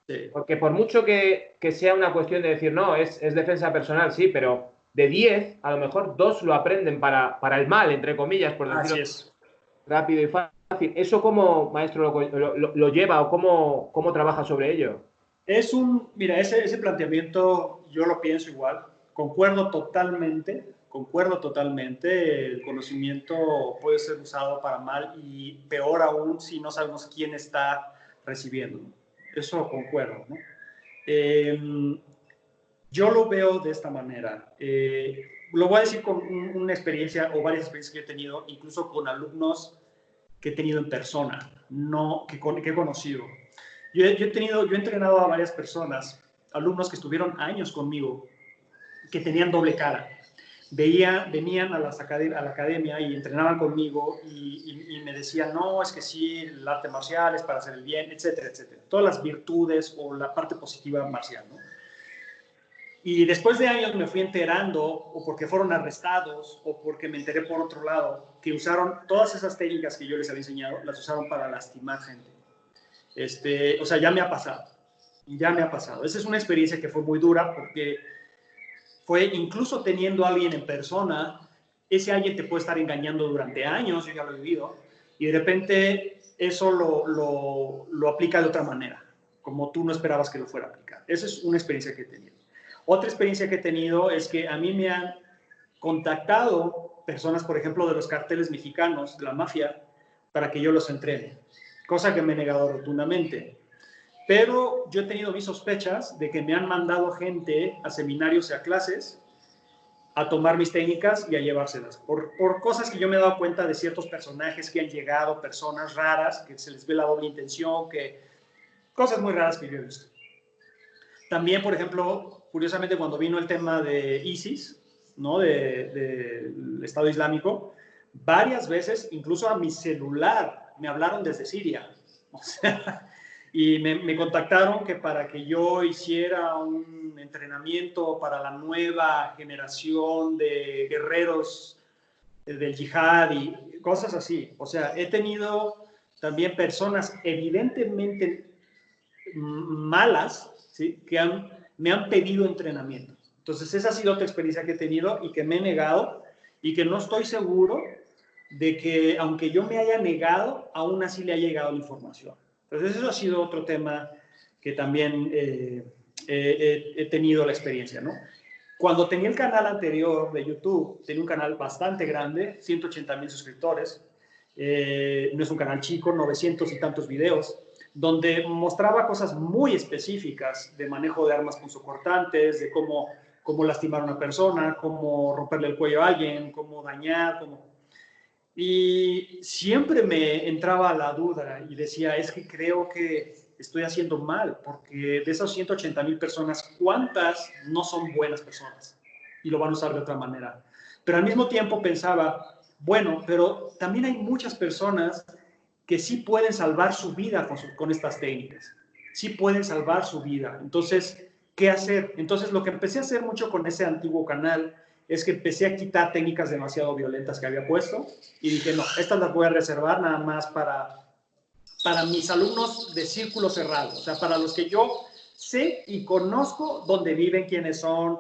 Sí. Porque por mucho que sea una cuestión de decir, no, es defensa personal, sí, pero de 10, a lo mejor 2 lo aprenden para el mal, entre comillas, por decirlo rápido y fácil. ¿Eso cómo, maestro, lo lleva o cómo trabaja sobre ello? Mira, ese planteamiento yo lo pienso igual, concuerdo totalmente, el conocimiento puede ser usado para mal y peor aún si no sabemos quién está recibiendo. Eso concuerdo, ¿no? Yo lo veo de esta manera. Lo voy a decir con una experiencia o varias experiencias que he tenido, incluso con alumnos que he tenido en persona, que he conocido. Yo he entrenado a varias personas, alumnos que estuvieron años conmigo, que tenían doble cara. Venían a la academia y entrenaban conmigo y me decían, no, es que sí, el arte marcial es para hacer el bien, etcétera, etcétera. Todas las virtudes o la parte positiva marcial, ¿no? Y después de años me fui enterando, o porque fueron arrestados, o porque me enteré por otro lado, que usaron todas esas técnicas que yo les había enseñado, las usaron para lastimar gente. O sea, ya me ha pasado. Esa es una experiencia que fue muy dura porque fue incluso teniendo a alguien en persona, ese alguien te puede estar engañando durante años, yo ya lo he vivido, y de repente eso lo aplica de otra manera, como tú no esperabas que lo fuera a aplicar. Esa es una experiencia que he tenido. Otra experiencia que he tenido es que a mí me han contactado personas, por ejemplo, de los carteles mexicanos, de la mafia, para que yo los entrene, cosa que me he negado rotundamente. Pero yo he tenido mis sospechas de que me han mandado gente a seminarios y a clases a tomar mis técnicas y a llevárselas. Por cosas que yo me he dado cuenta de ciertos personajes que han llegado, personas raras, que se les ve la doble intención, cosas muy raras que yo he visto. También, por ejemplo, curiosamente, cuando vino el tema de ISIS, ¿no? del Estado Islámico, varias veces, incluso a mi celular, me hablaron desde Siria. O sea, y me contactaron que para que yo hiciera un entrenamiento para la nueva generación de guerreros del yihad y cosas así. O sea, he tenido también personas evidentemente malas, ¿sí? Que me han pedido entrenamiento. Entonces, esa ha sido otra experiencia que he tenido y que me he negado. y que no estoy seguro de que, aunque yo me haya negado, aún así le haya llegado la información. Entonces, eso ha sido otro tema que también he tenido la experiencia, ¿no? Cuando tenía el canal anterior de YouTube, tenía un canal bastante grande, 180,000 suscriptores. No es un canal chico, 900 y tantos videos, donde mostraba cosas muy específicas de manejo de armas punzocortantes, de cómo lastimar a una persona, cómo romperle el cuello a alguien, cómo dañar, Y siempre me entraba la duda y decía, es que creo que estoy haciendo mal, porque de esas 180,000 personas, ¿cuántas no son buenas personas? Y lo van a usar de otra manera. Pero al mismo tiempo pensaba, bueno, pero también hay muchas personas que sí pueden salvar su vida con estas técnicas. Sí pueden salvar su vida. Entonces, ¿qué hacer? Entonces, lo que empecé a hacer mucho con ese antiguo canal es que empecé a quitar técnicas demasiado violentas que había puesto y dije, no, estas las voy a reservar nada más para mis alumnos de círculo cerrado, o sea, para los que yo sé y conozco dónde viven, quiénes son,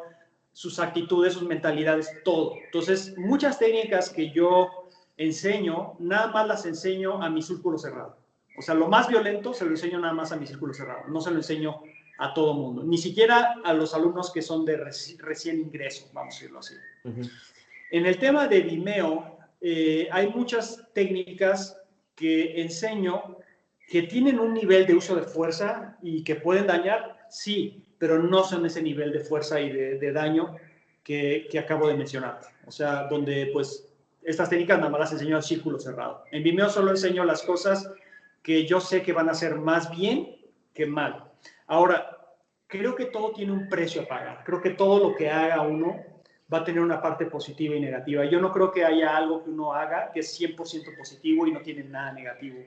sus actitudes, sus mentalidades, todo. Entonces, muchas técnicas que yo enseño, nada más las enseño a mi círculo cerrado. O sea, lo más violento se lo enseño nada más a mi círculo cerrado, no se lo enseño a todo mundo, ni siquiera a los alumnos que son de recién ingreso, vamos a decirlo así. En el tema de Vimeo, hay muchas técnicas que enseño que tienen un nivel de uso de fuerza y que pueden dañar, sí, pero no son ese nivel de fuerza y de daño que acabo de mencionar. O sea, donde pues estas técnicas nada más las enseño al círculo cerrado. En Vimeo solo enseño las cosas que yo sé que van a ser más bien que mal. Ahora, creo que todo tiene un precio a pagar. Creo que todo lo que haga uno va a tener una parte positiva y negativa. Yo no creo que haya algo que uno haga que es 100% positivo y no tiene nada negativo.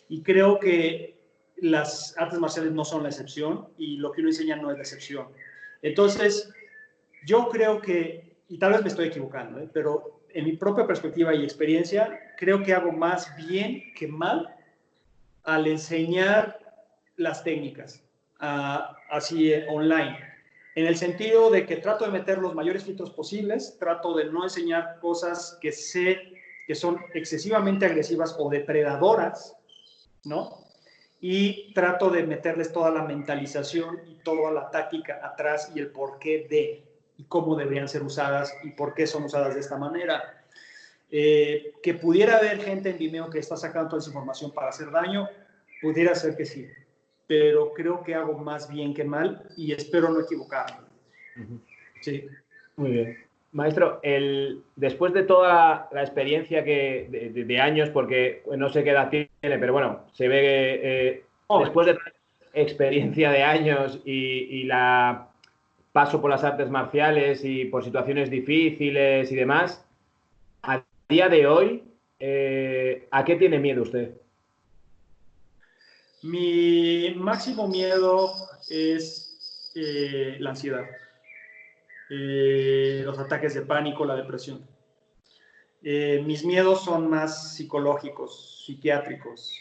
Y creo que las artes marciales no son la excepción y lo que uno enseña no es la excepción. Entonces, yo creo que, y tal vez me estoy equivocando, pero en mi propia perspectiva y experiencia, creo que hago más bien que mal al enseñar las técnicas así online. En el sentido de que trato de meter los mayores filtros posibles, trato de no enseñar cosas que sé que son excesivamente agresivas o depredadoras, ¿no? Y trato de meterles toda la mentalización y toda la táctica atrás y el porqué de, y cómo deberían ser usadas y por qué son usadas de esta manera. Que pudiera haber gente en Vimeo que está sacando toda esa información para hacer daño, pudiera ser que sí, pero creo que hago más bien que mal y espero no equivocarme. Sí. Muy bien. Maestro, después de toda la experiencia de años, porque no sé qué edad tiene, pero bueno, se ve que después de la experiencia de años y la paso por las artes marciales y por situaciones difíciles y demás, a día de hoy, ¿a qué tiene miedo usted? Mi máximo miedo es la ansiedad, los ataques de pánico, la depresión. Mis miedos son más psicológicos, psiquiátricos,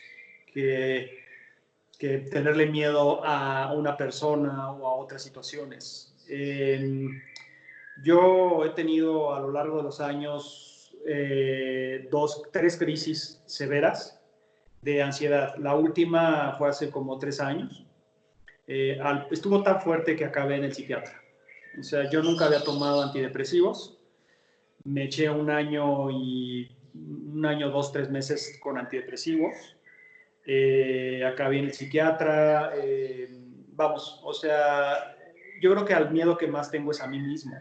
que tenerle miedo a una persona o a otras situaciones. Yo he tenido a lo largo de los años 3 crisis severas de ansiedad. La última fue hace como 3 años. Estuvo tan fuerte que acabé en el psiquiatra. O sea, yo nunca había tomado antidepresivos. Me eché un año, 2, 3 meses con antidepresivos. Acabé en el psiquiatra. Vamos, o sea, yo creo que al miedo que más tengo es a mí mismo.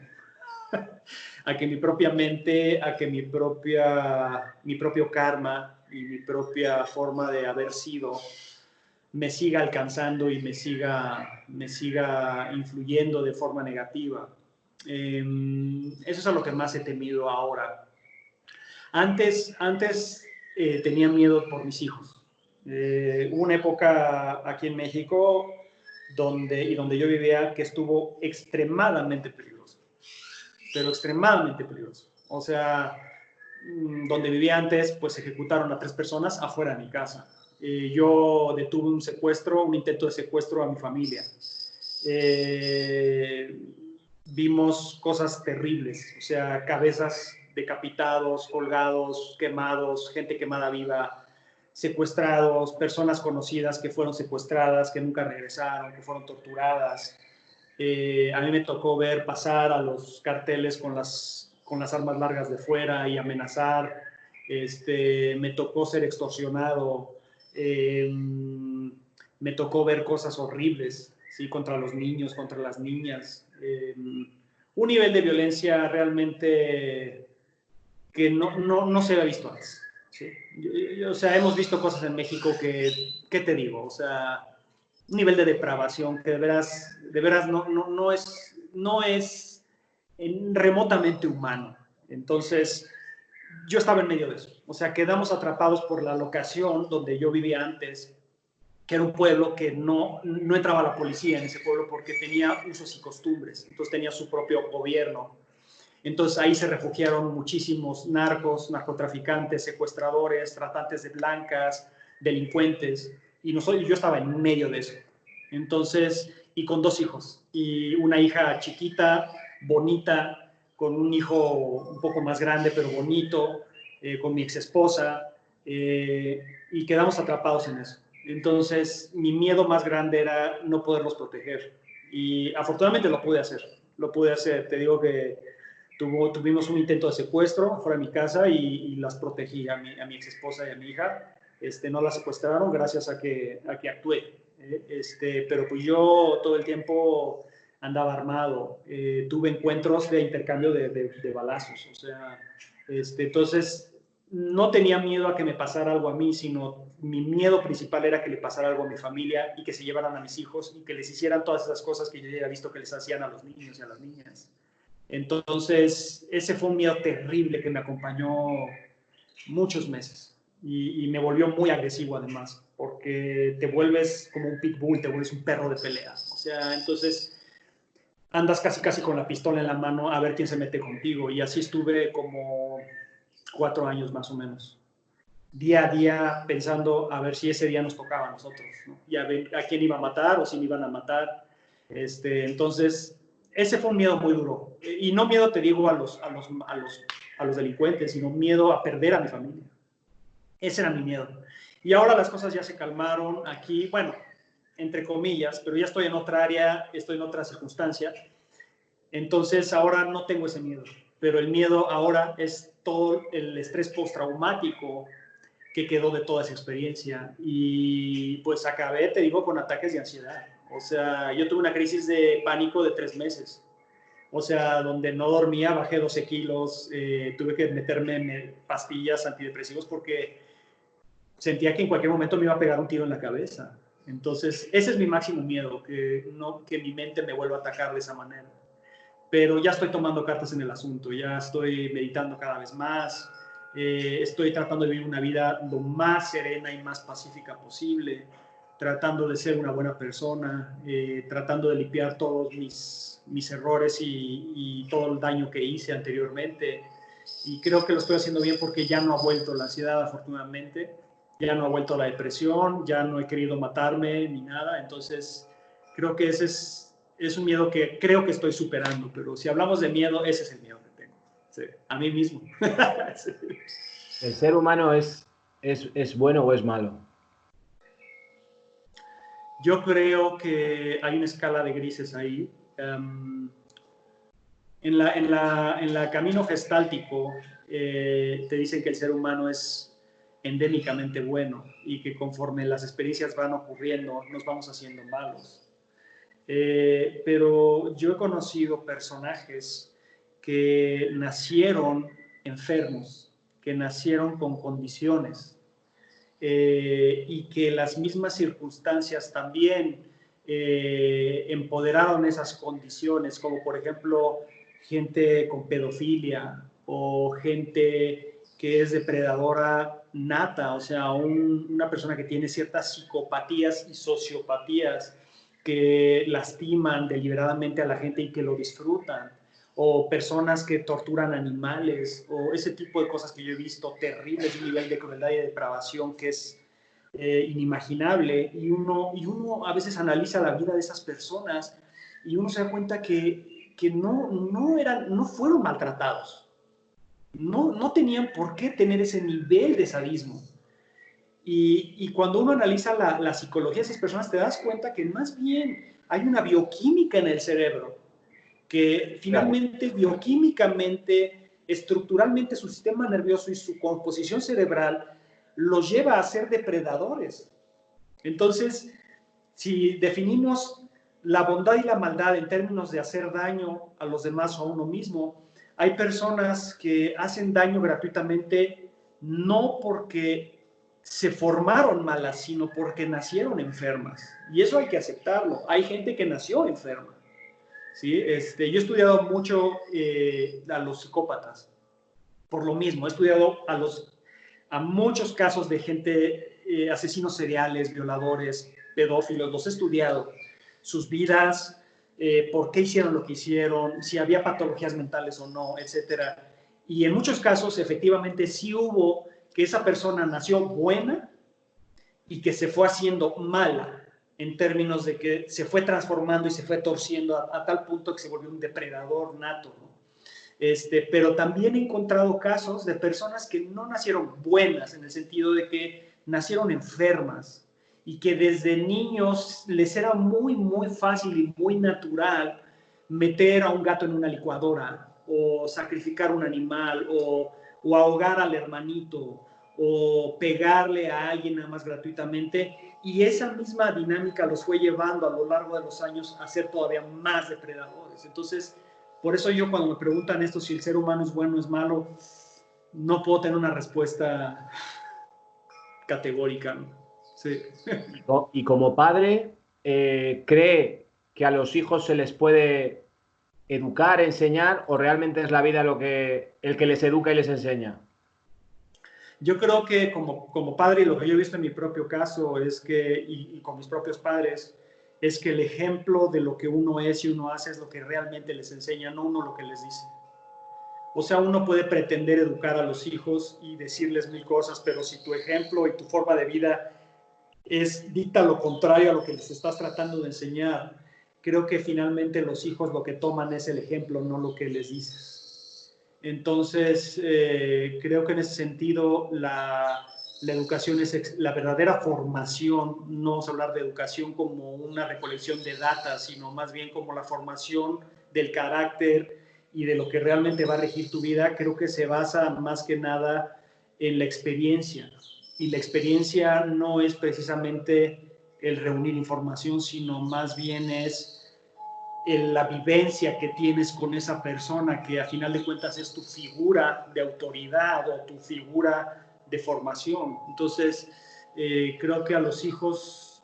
A que mi propia mente, a que mi propio karma y mi propia forma de haber sido me siga alcanzando y me siga influyendo de forma negativa. Eso es a lo que más he temido ahora. Antes tenía miedo por mis hijos. Hubo una época aquí en México donde yo vivía que estuvo extremadamente peligroso, pero extremadamente peligroso. O sea, donde vivía antes, pues ejecutaron a 3 personas afuera de mi casa. Yo detuve un intento de secuestro a mi familia. Vimos cosas terribles, o sea, cabezas decapitados, colgados, quemados, gente quemada viva, secuestrados, personas conocidas que fueron secuestradas, que nunca regresaron, que fueron torturadas. A mí me tocó ver pasar a los carteles con las armas largas de fuera y amenazar. Me tocó ser extorsionado. Me tocó ver cosas horribles, ¿sí? Contra los niños, contra las niñas. Un nivel de violencia realmente que no se había visto antes. ¿Sí? O sea, hemos visto cosas en México que, ¿qué te digo? O sea, un nivel de depravación que de veras no es remotamente humano. Entonces, yo estaba en medio de eso. O sea, quedamos atrapados por la locación donde yo vivía antes, que era un pueblo que no entraba la policía en ese pueblo porque tenía usos y costumbres. Entonces tenía su propio gobierno. Entonces ahí se refugiaron muchísimos narcotraficantes, secuestradores, tratantes de blancas, delincuentes. Y yo estaba en medio de eso. Entonces, y con 2 hijos. Y una hija chiquita, bonita, con un hijo un poco más grande, pero bonito, con mi ex esposa. Y quedamos atrapados en eso. Entonces, mi miedo más grande era no poderlos proteger. Y afortunadamente lo pude hacer. Te digo que tuvimos un intento de secuestro fuera de mi casa y las protegí a mi ex esposa y a mi hija. No las secuestraron gracias a que actué. Pero pues yo todo el tiempo andaba armado. Tuve encuentros de intercambio de balazos. O sea, entonces no tenía miedo a que me pasara algo a mí, sino mi miedo principal era que le pasara algo a mi familia y que se llevaran a mis hijos y que les hicieran todas esas cosas que yo ya había visto que les hacían a los niños y a las niñas. Entonces, ese fue un miedo terrible que me acompañó muchos meses y me volvió muy agresivo además, porque te vuelves como un pitbull, te vuelves un perro de pelea. O sea, entonces andas casi con la pistola en la mano a ver quién se mete contigo y así estuve como 4 años más o menos. Día a día pensando a ver si ese día nos tocaba a nosotros, ¿no? Y a ver a quién iba a matar o si me iban a matar. Entonces, ese fue un miedo muy duro. Y no miedo, te digo, a los delincuentes, sino miedo a perder a mi familia. Ese era mi miedo. Y ahora las cosas ya se calmaron aquí, bueno, entre comillas, pero ya estoy en otra área, estoy en otra circunstancia. Entonces, ahora no tengo ese miedo. Pero el miedo ahora es todo el estrés postraumático que quedó de toda esa experiencia. Y pues acabé, te digo, con ataques de ansiedad. O sea, yo tuve una crisis de pánico de 3 meses. O sea, donde no dormía, bajé 12 kilos, tuve que meterme en pastillas antidepresivos porque sentía que en cualquier momento me iba a pegar un tiro en la cabeza. Entonces, ese es mi máximo miedo, que mi mente me vuelva a atacar de esa manera. Pero ya estoy tomando cartas en el asunto, ya estoy meditando cada vez más, estoy tratando de vivir una vida lo más serena y más pacífica posible, tratando de ser una buena persona, tratando de limpiar todos mis errores y todo el daño que hice anteriormente. Y creo que lo estoy haciendo bien porque ya no ha vuelto la ansiedad, afortunadamente, ya no ha vuelto la depresión, ya no he querido matarme ni nada. Entonces, creo que ese es un miedo que creo que estoy superando, pero si hablamos de miedo, ese es el miedo que tengo, sí, a mí mismo. Sí. ¿El ser humano es bueno o es malo? Yo creo que hay una escala de grises ahí. En la camino gestáltico te dicen que el ser humano es endémicamente bueno y que conforme las experiencias van ocurriendo nos vamos haciendo malos. Pero yo he conocido personajes que nacieron enfermos, que nacieron con condiciones y que las mismas circunstancias también empoderaron esas condiciones, como por ejemplo gente con pedofilia o gente que es depredadora nata, o sea, una persona que tiene ciertas psicopatías y sociopatías que lastiman deliberadamente a la gente y que lo disfrutan, o personas que torturan animales, o ese tipo de cosas que yo he visto terribles, un nivel de crueldad y de depravación que es inimaginable, y uno a veces analiza la vida de esas personas y uno se da cuenta que no fueron maltratados, no tenían por qué tener ese nivel de sadismo. Y cuando uno analiza la psicología de esas personas, te das cuenta que más bien hay una bioquímica en el cerebro, que Claro. finalmente bioquímicamente, estructuralmente su sistema nervioso y su composición cerebral los lleva a ser depredadores. Entonces, si definimos la bondad y la maldad en términos de hacer daño a los demás o a uno mismo, hay personas que hacen daño gratuitamente no porque se formaron malas, sino porque nacieron enfermas. Y eso hay que aceptarlo. Hay gente que nació enferma. ¿Sí? Yo he estudiado mucho a los psicópatas, por lo mismo. He estudiado a muchos casos de gente, asesinos seriales, violadores, pedófilos, los he estudiado, sus vidas, por qué hicieron lo que hicieron, si había patologías mentales o no, etcétera. Y en muchos casos, efectivamente, sí hubo que esa persona nació buena y que se fue haciendo mala en términos de que se fue transformando y se fue torciendo a tal punto que se volvió un depredador nato, ¿no? Pero también he encontrado casos de personas que no nacieron buenas, en el sentido de que nacieron enfermas y que desde niños les era muy, muy fácil y muy natural meter a un gato en una licuadora o sacrificar un animal o ahogar al hermanito o pegarle a alguien nada más gratuitamente, y esa misma dinámica los fue llevando a lo largo de los años a ser todavía más depredadores. Entonces, por eso yo cuando me preguntan esto, si el ser humano es bueno o es malo, no puedo tener una respuesta categórica, ¿no? Sí. Y como padre, ¿cree que a los hijos se les puede educar, enseñar, o realmente es la vida el que les educa y les enseña? Yo creo que como padre, y lo que yo he visto en mi propio caso es que, y con mis propios padres, es que el ejemplo de lo que uno es y uno hace es lo que realmente les enseña, no uno lo que les dice. O sea, uno puede pretender educar a los hijos y decirles mil cosas, pero si tu ejemplo y tu forma de vida dicta lo contrario a lo que les estás tratando de enseñar, creo que finalmente los hijos lo que toman es el ejemplo, no lo que les dices. Entonces, creo que en ese sentido la educación es la verdadera formación. No vamos a hablar de educación como una recolección de data, sino más bien como la formación del carácter y de lo que realmente va a regir tu vida. Creo que se basa más que nada en la experiencia. Y la experiencia no es precisamente el reunir información, sino más bien es la vivencia que tienes con esa persona, que a final de cuentas es tu figura de autoridad o tu figura de formación. Entonces, creo que a los hijos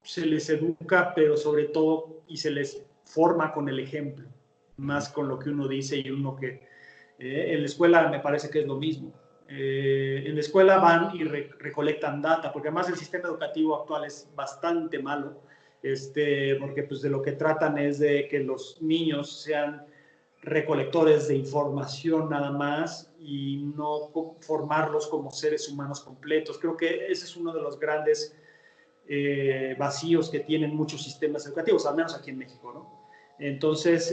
se les educa, pero sobre todo, y se les forma con el ejemplo, más con lo que uno dice y uno que... en la escuela me parece que es lo mismo. En la escuela van y recolectan data, porque además el sistema educativo actual es bastante malo, porque pues de lo que tratan es de que los niños sean recolectores de información nada más y no formarlos como seres humanos completos. Creo que ese es uno de los grandes vacíos que tienen muchos sistemas educativos, al menos aquí en México, ¿no? Entonces,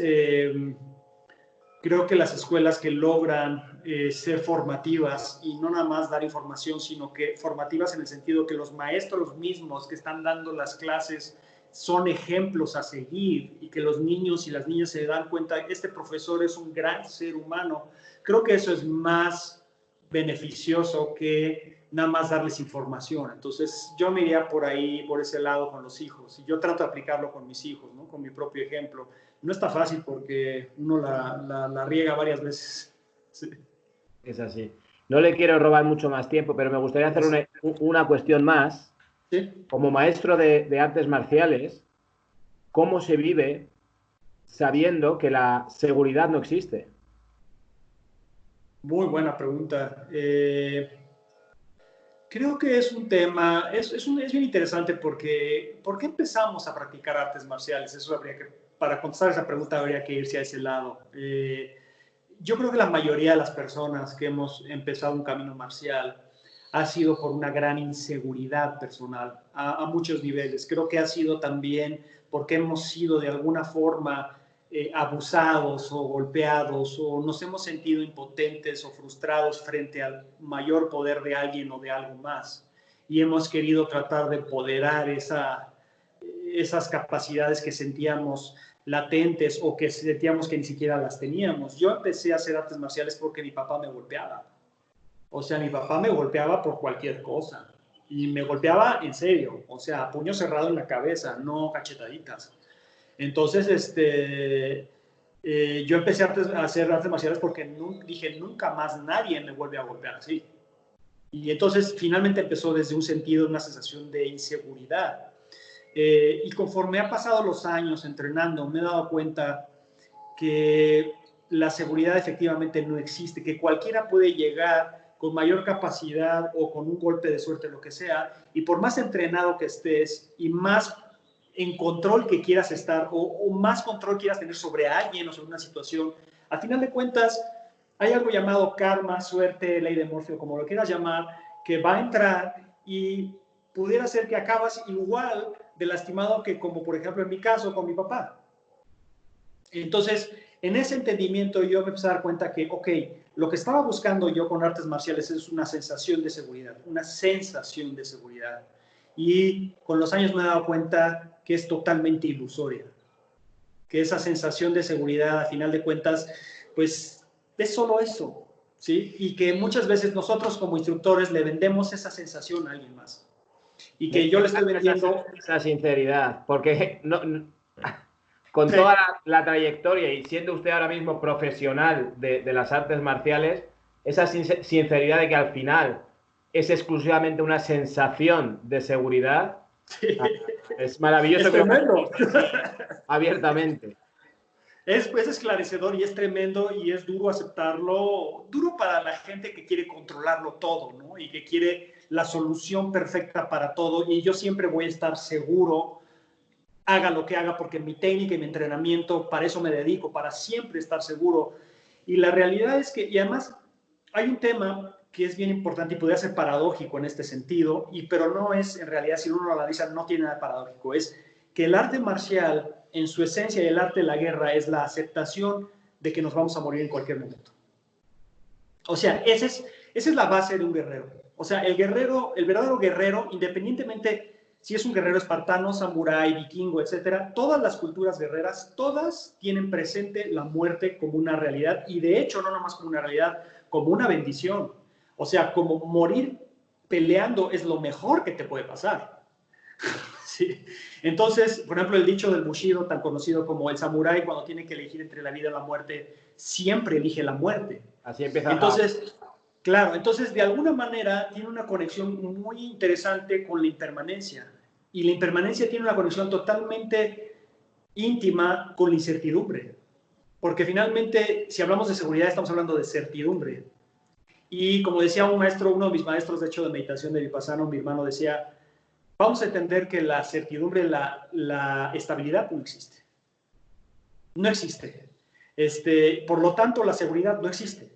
creo que las escuelas que logran ser formativas y no nada más dar información, sino que formativas en el sentido que los maestros mismos que están dando las clases son ejemplos a seguir y que los niños y las niñas se dan cuenta que este profesor es un gran ser humano. Creo que eso es más beneficioso que nada más darles información. Entonces yo me iría por ahí, por ese lado con los hijos, y yo trato de aplicarlo con mis hijos, ¿no? Con mi propio ejemplo. No está fácil porque uno la riega varias veces. Sí. Es así. No le quiero robar mucho más tiempo, pero me gustaría hacer una cuestión más. Sí. Como maestro de artes marciales, ¿cómo se vive sabiendo que la seguridad no existe? Muy buena pregunta. Creo que es un tema, es bien interesante porque ¿por qué empezamos a practicar artes marciales? Eso habría que, para contestar esa pregunta habría que irse a ese lado. Yo creo que la mayoría de las personas que hemos empezado un camino marcial ha sido por una gran inseguridad personal a muchos niveles. Creo que ha sido también porque hemos sido de alguna forma abusados o golpeados, o nos hemos sentido impotentes o frustrados frente al mayor poder de alguien o de algo más. Y hemos querido tratar de empoderar esas capacidades que sentíamos latentes o que sentíamos que ni siquiera las teníamos. Yo empecé a hacer artes marciales porque mi papá me golpeaba. O sea, mi papá me golpeaba por cualquier cosa. Y me golpeaba en serio, o sea, puño cerrado en la cabeza, no cachetaditas. Entonces, yo empecé a hacer artes marciales porque dije, nunca más nadie me vuelve a golpear así. Y entonces, finalmente empezó desde un sentido, una sensación de inseguridad. Y conforme ha pasado los años entrenando, me he dado cuenta que la seguridad efectivamente no existe, que cualquiera puede llegar con mayor capacidad o con un golpe de suerte, lo que sea, y por más entrenado que estés y más en control que quieras estar o más control quieras tener sobre alguien o sobre una situación, al final de cuentas hay algo llamado karma, suerte, ley de Morfeo, como lo quieras llamar, que va a entrar y pudiera ser que acabas igual de lastimado que como por ejemplo en mi caso con mi papá. Entonces, en ese entendimiento yo me empecé a dar cuenta que, ok, lo que estaba buscando yo con artes marciales es una sensación de seguridad, una sensación de seguridad. Y con los años me he dado cuenta que es totalmente ilusoria, que esa sensación de seguridad, a final de cuentas, pues es solo eso, ¿sí? Y que muchas veces nosotros como instructores le vendemos esa sensación a alguien más. Y que yo le estoy vendiendo... Esa sinceridad, porque con toda la trayectoria y siendo usted ahora mismo profesional de las artes marciales, esa sinceridad de que al final es exclusivamente una sensación de seguridad, sí. Es maravilloso. Es tremendo. Abiertamente. Es esclarecedor y es tremendo y es duro aceptarlo, duro para la gente que quiere controlarlo todo, ¿no? Y que quiere la solución perfecta para todo, y yo siempre voy a estar seguro, haga lo que haga, porque mi técnica y mi entrenamiento, para eso me dedico, para siempre estar seguro. Y la realidad es que, y además hay un tema que es bien importante y podría ser paradójico en este sentido, pero no es, en realidad, si uno lo analiza, no tiene nada paradójico, es que el arte marcial, en su esencia, y el arte de la guerra, es la aceptación de que nos vamos a morir en cualquier momento. O sea, esa es la base de un guerrero. O sea, el verdadero guerrero, independientemente si es un guerrero espartano, samurái, vikingo, etcétera, todas las culturas guerreras, todas tienen presente la muerte como una realidad, y de hecho no nomás como una realidad, como una bendición. O sea, como morir peleando es lo mejor que te puede pasar. Sí. Entonces, por ejemplo, el dicho del Bushido, tan conocido como el samurái, cuando tiene que elegir entre la vida y la muerte, siempre elige la muerte. Así empieza. Entonces, claro, entonces de alguna manera tiene una conexión muy interesante con la impermanencia. Y la impermanencia tiene una conexión totalmente íntima con la incertidumbre. Porque finalmente, si hablamos de seguridad, estamos hablando de certidumbre. Y como decía un maestro, uno de mis maestros, de hecho, de meditación de Vipassana, mi hermano, decía, vamos a entender que la certidumbre, la estabilidad no existe. No existe. Por lo tanto, la seguridad no existe.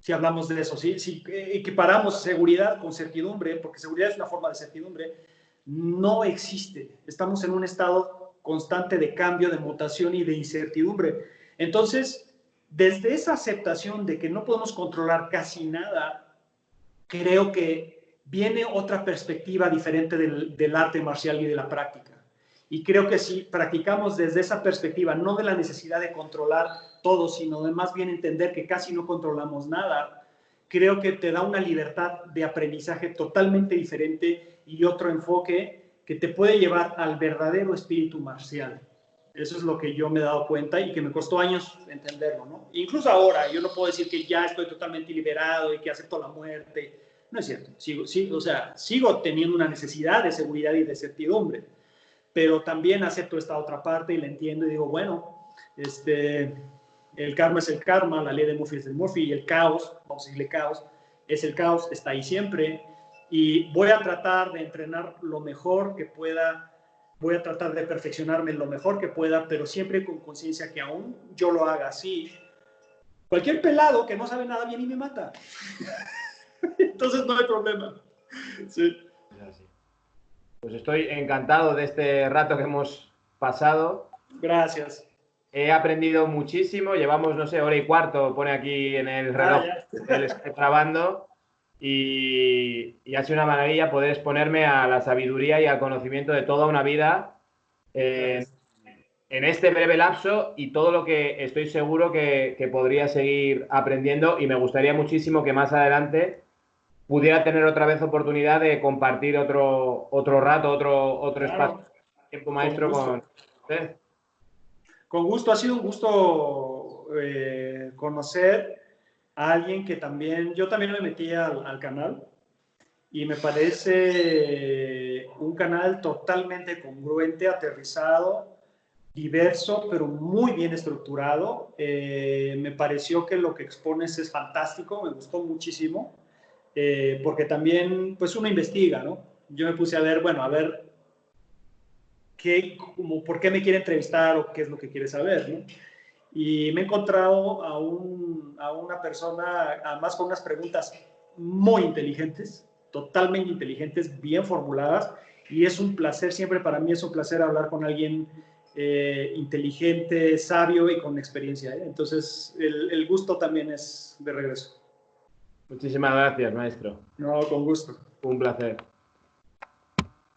Si hablamos de eso, ¿sí? Si equiparamos seguridad con certidumbre, porque seguridad es una forma de certidumbre, no existe. Estamos en un estado constante de cambio, de mutación y de incertidumbre. Entonces, desde esa aceptación de que no podemos controlar casi nada, creo que viene otra perspectiva diferente del arte marcial y de la práctica. Y creo que si practicamos desde esa perspectiva, no de la necesidad de controlar todo, sino de más bien entender que casi no controlamos nada, creo que te da una libertad de aprendizaje totalmente diferente y otro enfoque que te puede llevar al verdadero espíritu marcial. Eso es lo que yo me he dado cuenta y que me costó años entenderlo, ¿no? Incluso ahora, yo no puedo decir que ya estoy totalmente liberado y que acepto la muerte. No es cierto. Sigo teniendo una necesidad de seguridad y de certidumbre, pero también acepto esta otra parte y la entiendo y digo, bueno, el karma es el karma, la ley de Murphy es el Murphy, y el caos, vamos a decirle caos, es el caos, está ahí siempre, y voy a tratar de entrenar lo mejor que pueda, voy a tratar de perfeccionarme lo mejor que pueda, pero siempre con conciencia que aún yo lo haga así, cualquier pelado que no sabe nada viene y me mata. Entonces no hay problema. Sí. Pues estoy encantado de este rato que hemos pasado. Gracias. he aprendido muchísimo. Llevamos, no sé, hora y cuarto, pone aquí en el reloj, el estoy grabando. Y ha sido una maravilla poder exponerme a la sabiduría y al conocimiento de toda una vida en este breve lapso y todo lo que estoy seguro que podría seguir aprendiendo, y me gustaría muchísimo que más adelante pudiera tener otra vez oportunidad de compartir otro rato, otro espacio de tiempo, maestro, con usted. Con gusto, ha sido un gusto conocer a alguien que también, yo también me metí al canal y me parece un canal totalmente congruente, aterrizado, diverso, pero muy bien estructurado. Me pareció que lo que expones es fantástico, me gustó muchísimo, porque también, pues uno investiga, ¿no? Yo me puse a ver, bueno, a ver como, por qué me quiere entrevistar o qué es lo que quiere saber, ¿no? Y me he encontrado a una persona, además con unas preguntas muy inteligentes, totalmente inteligentes, bien formuladas, y es un placer, siempre para mí es un placer hablar con alguien inteligente, sabio y con experiencia, ¿eh? Entonces, el gusto también es de regreso. Muchísimas gracias, maestro. No, con gusto. Un placer.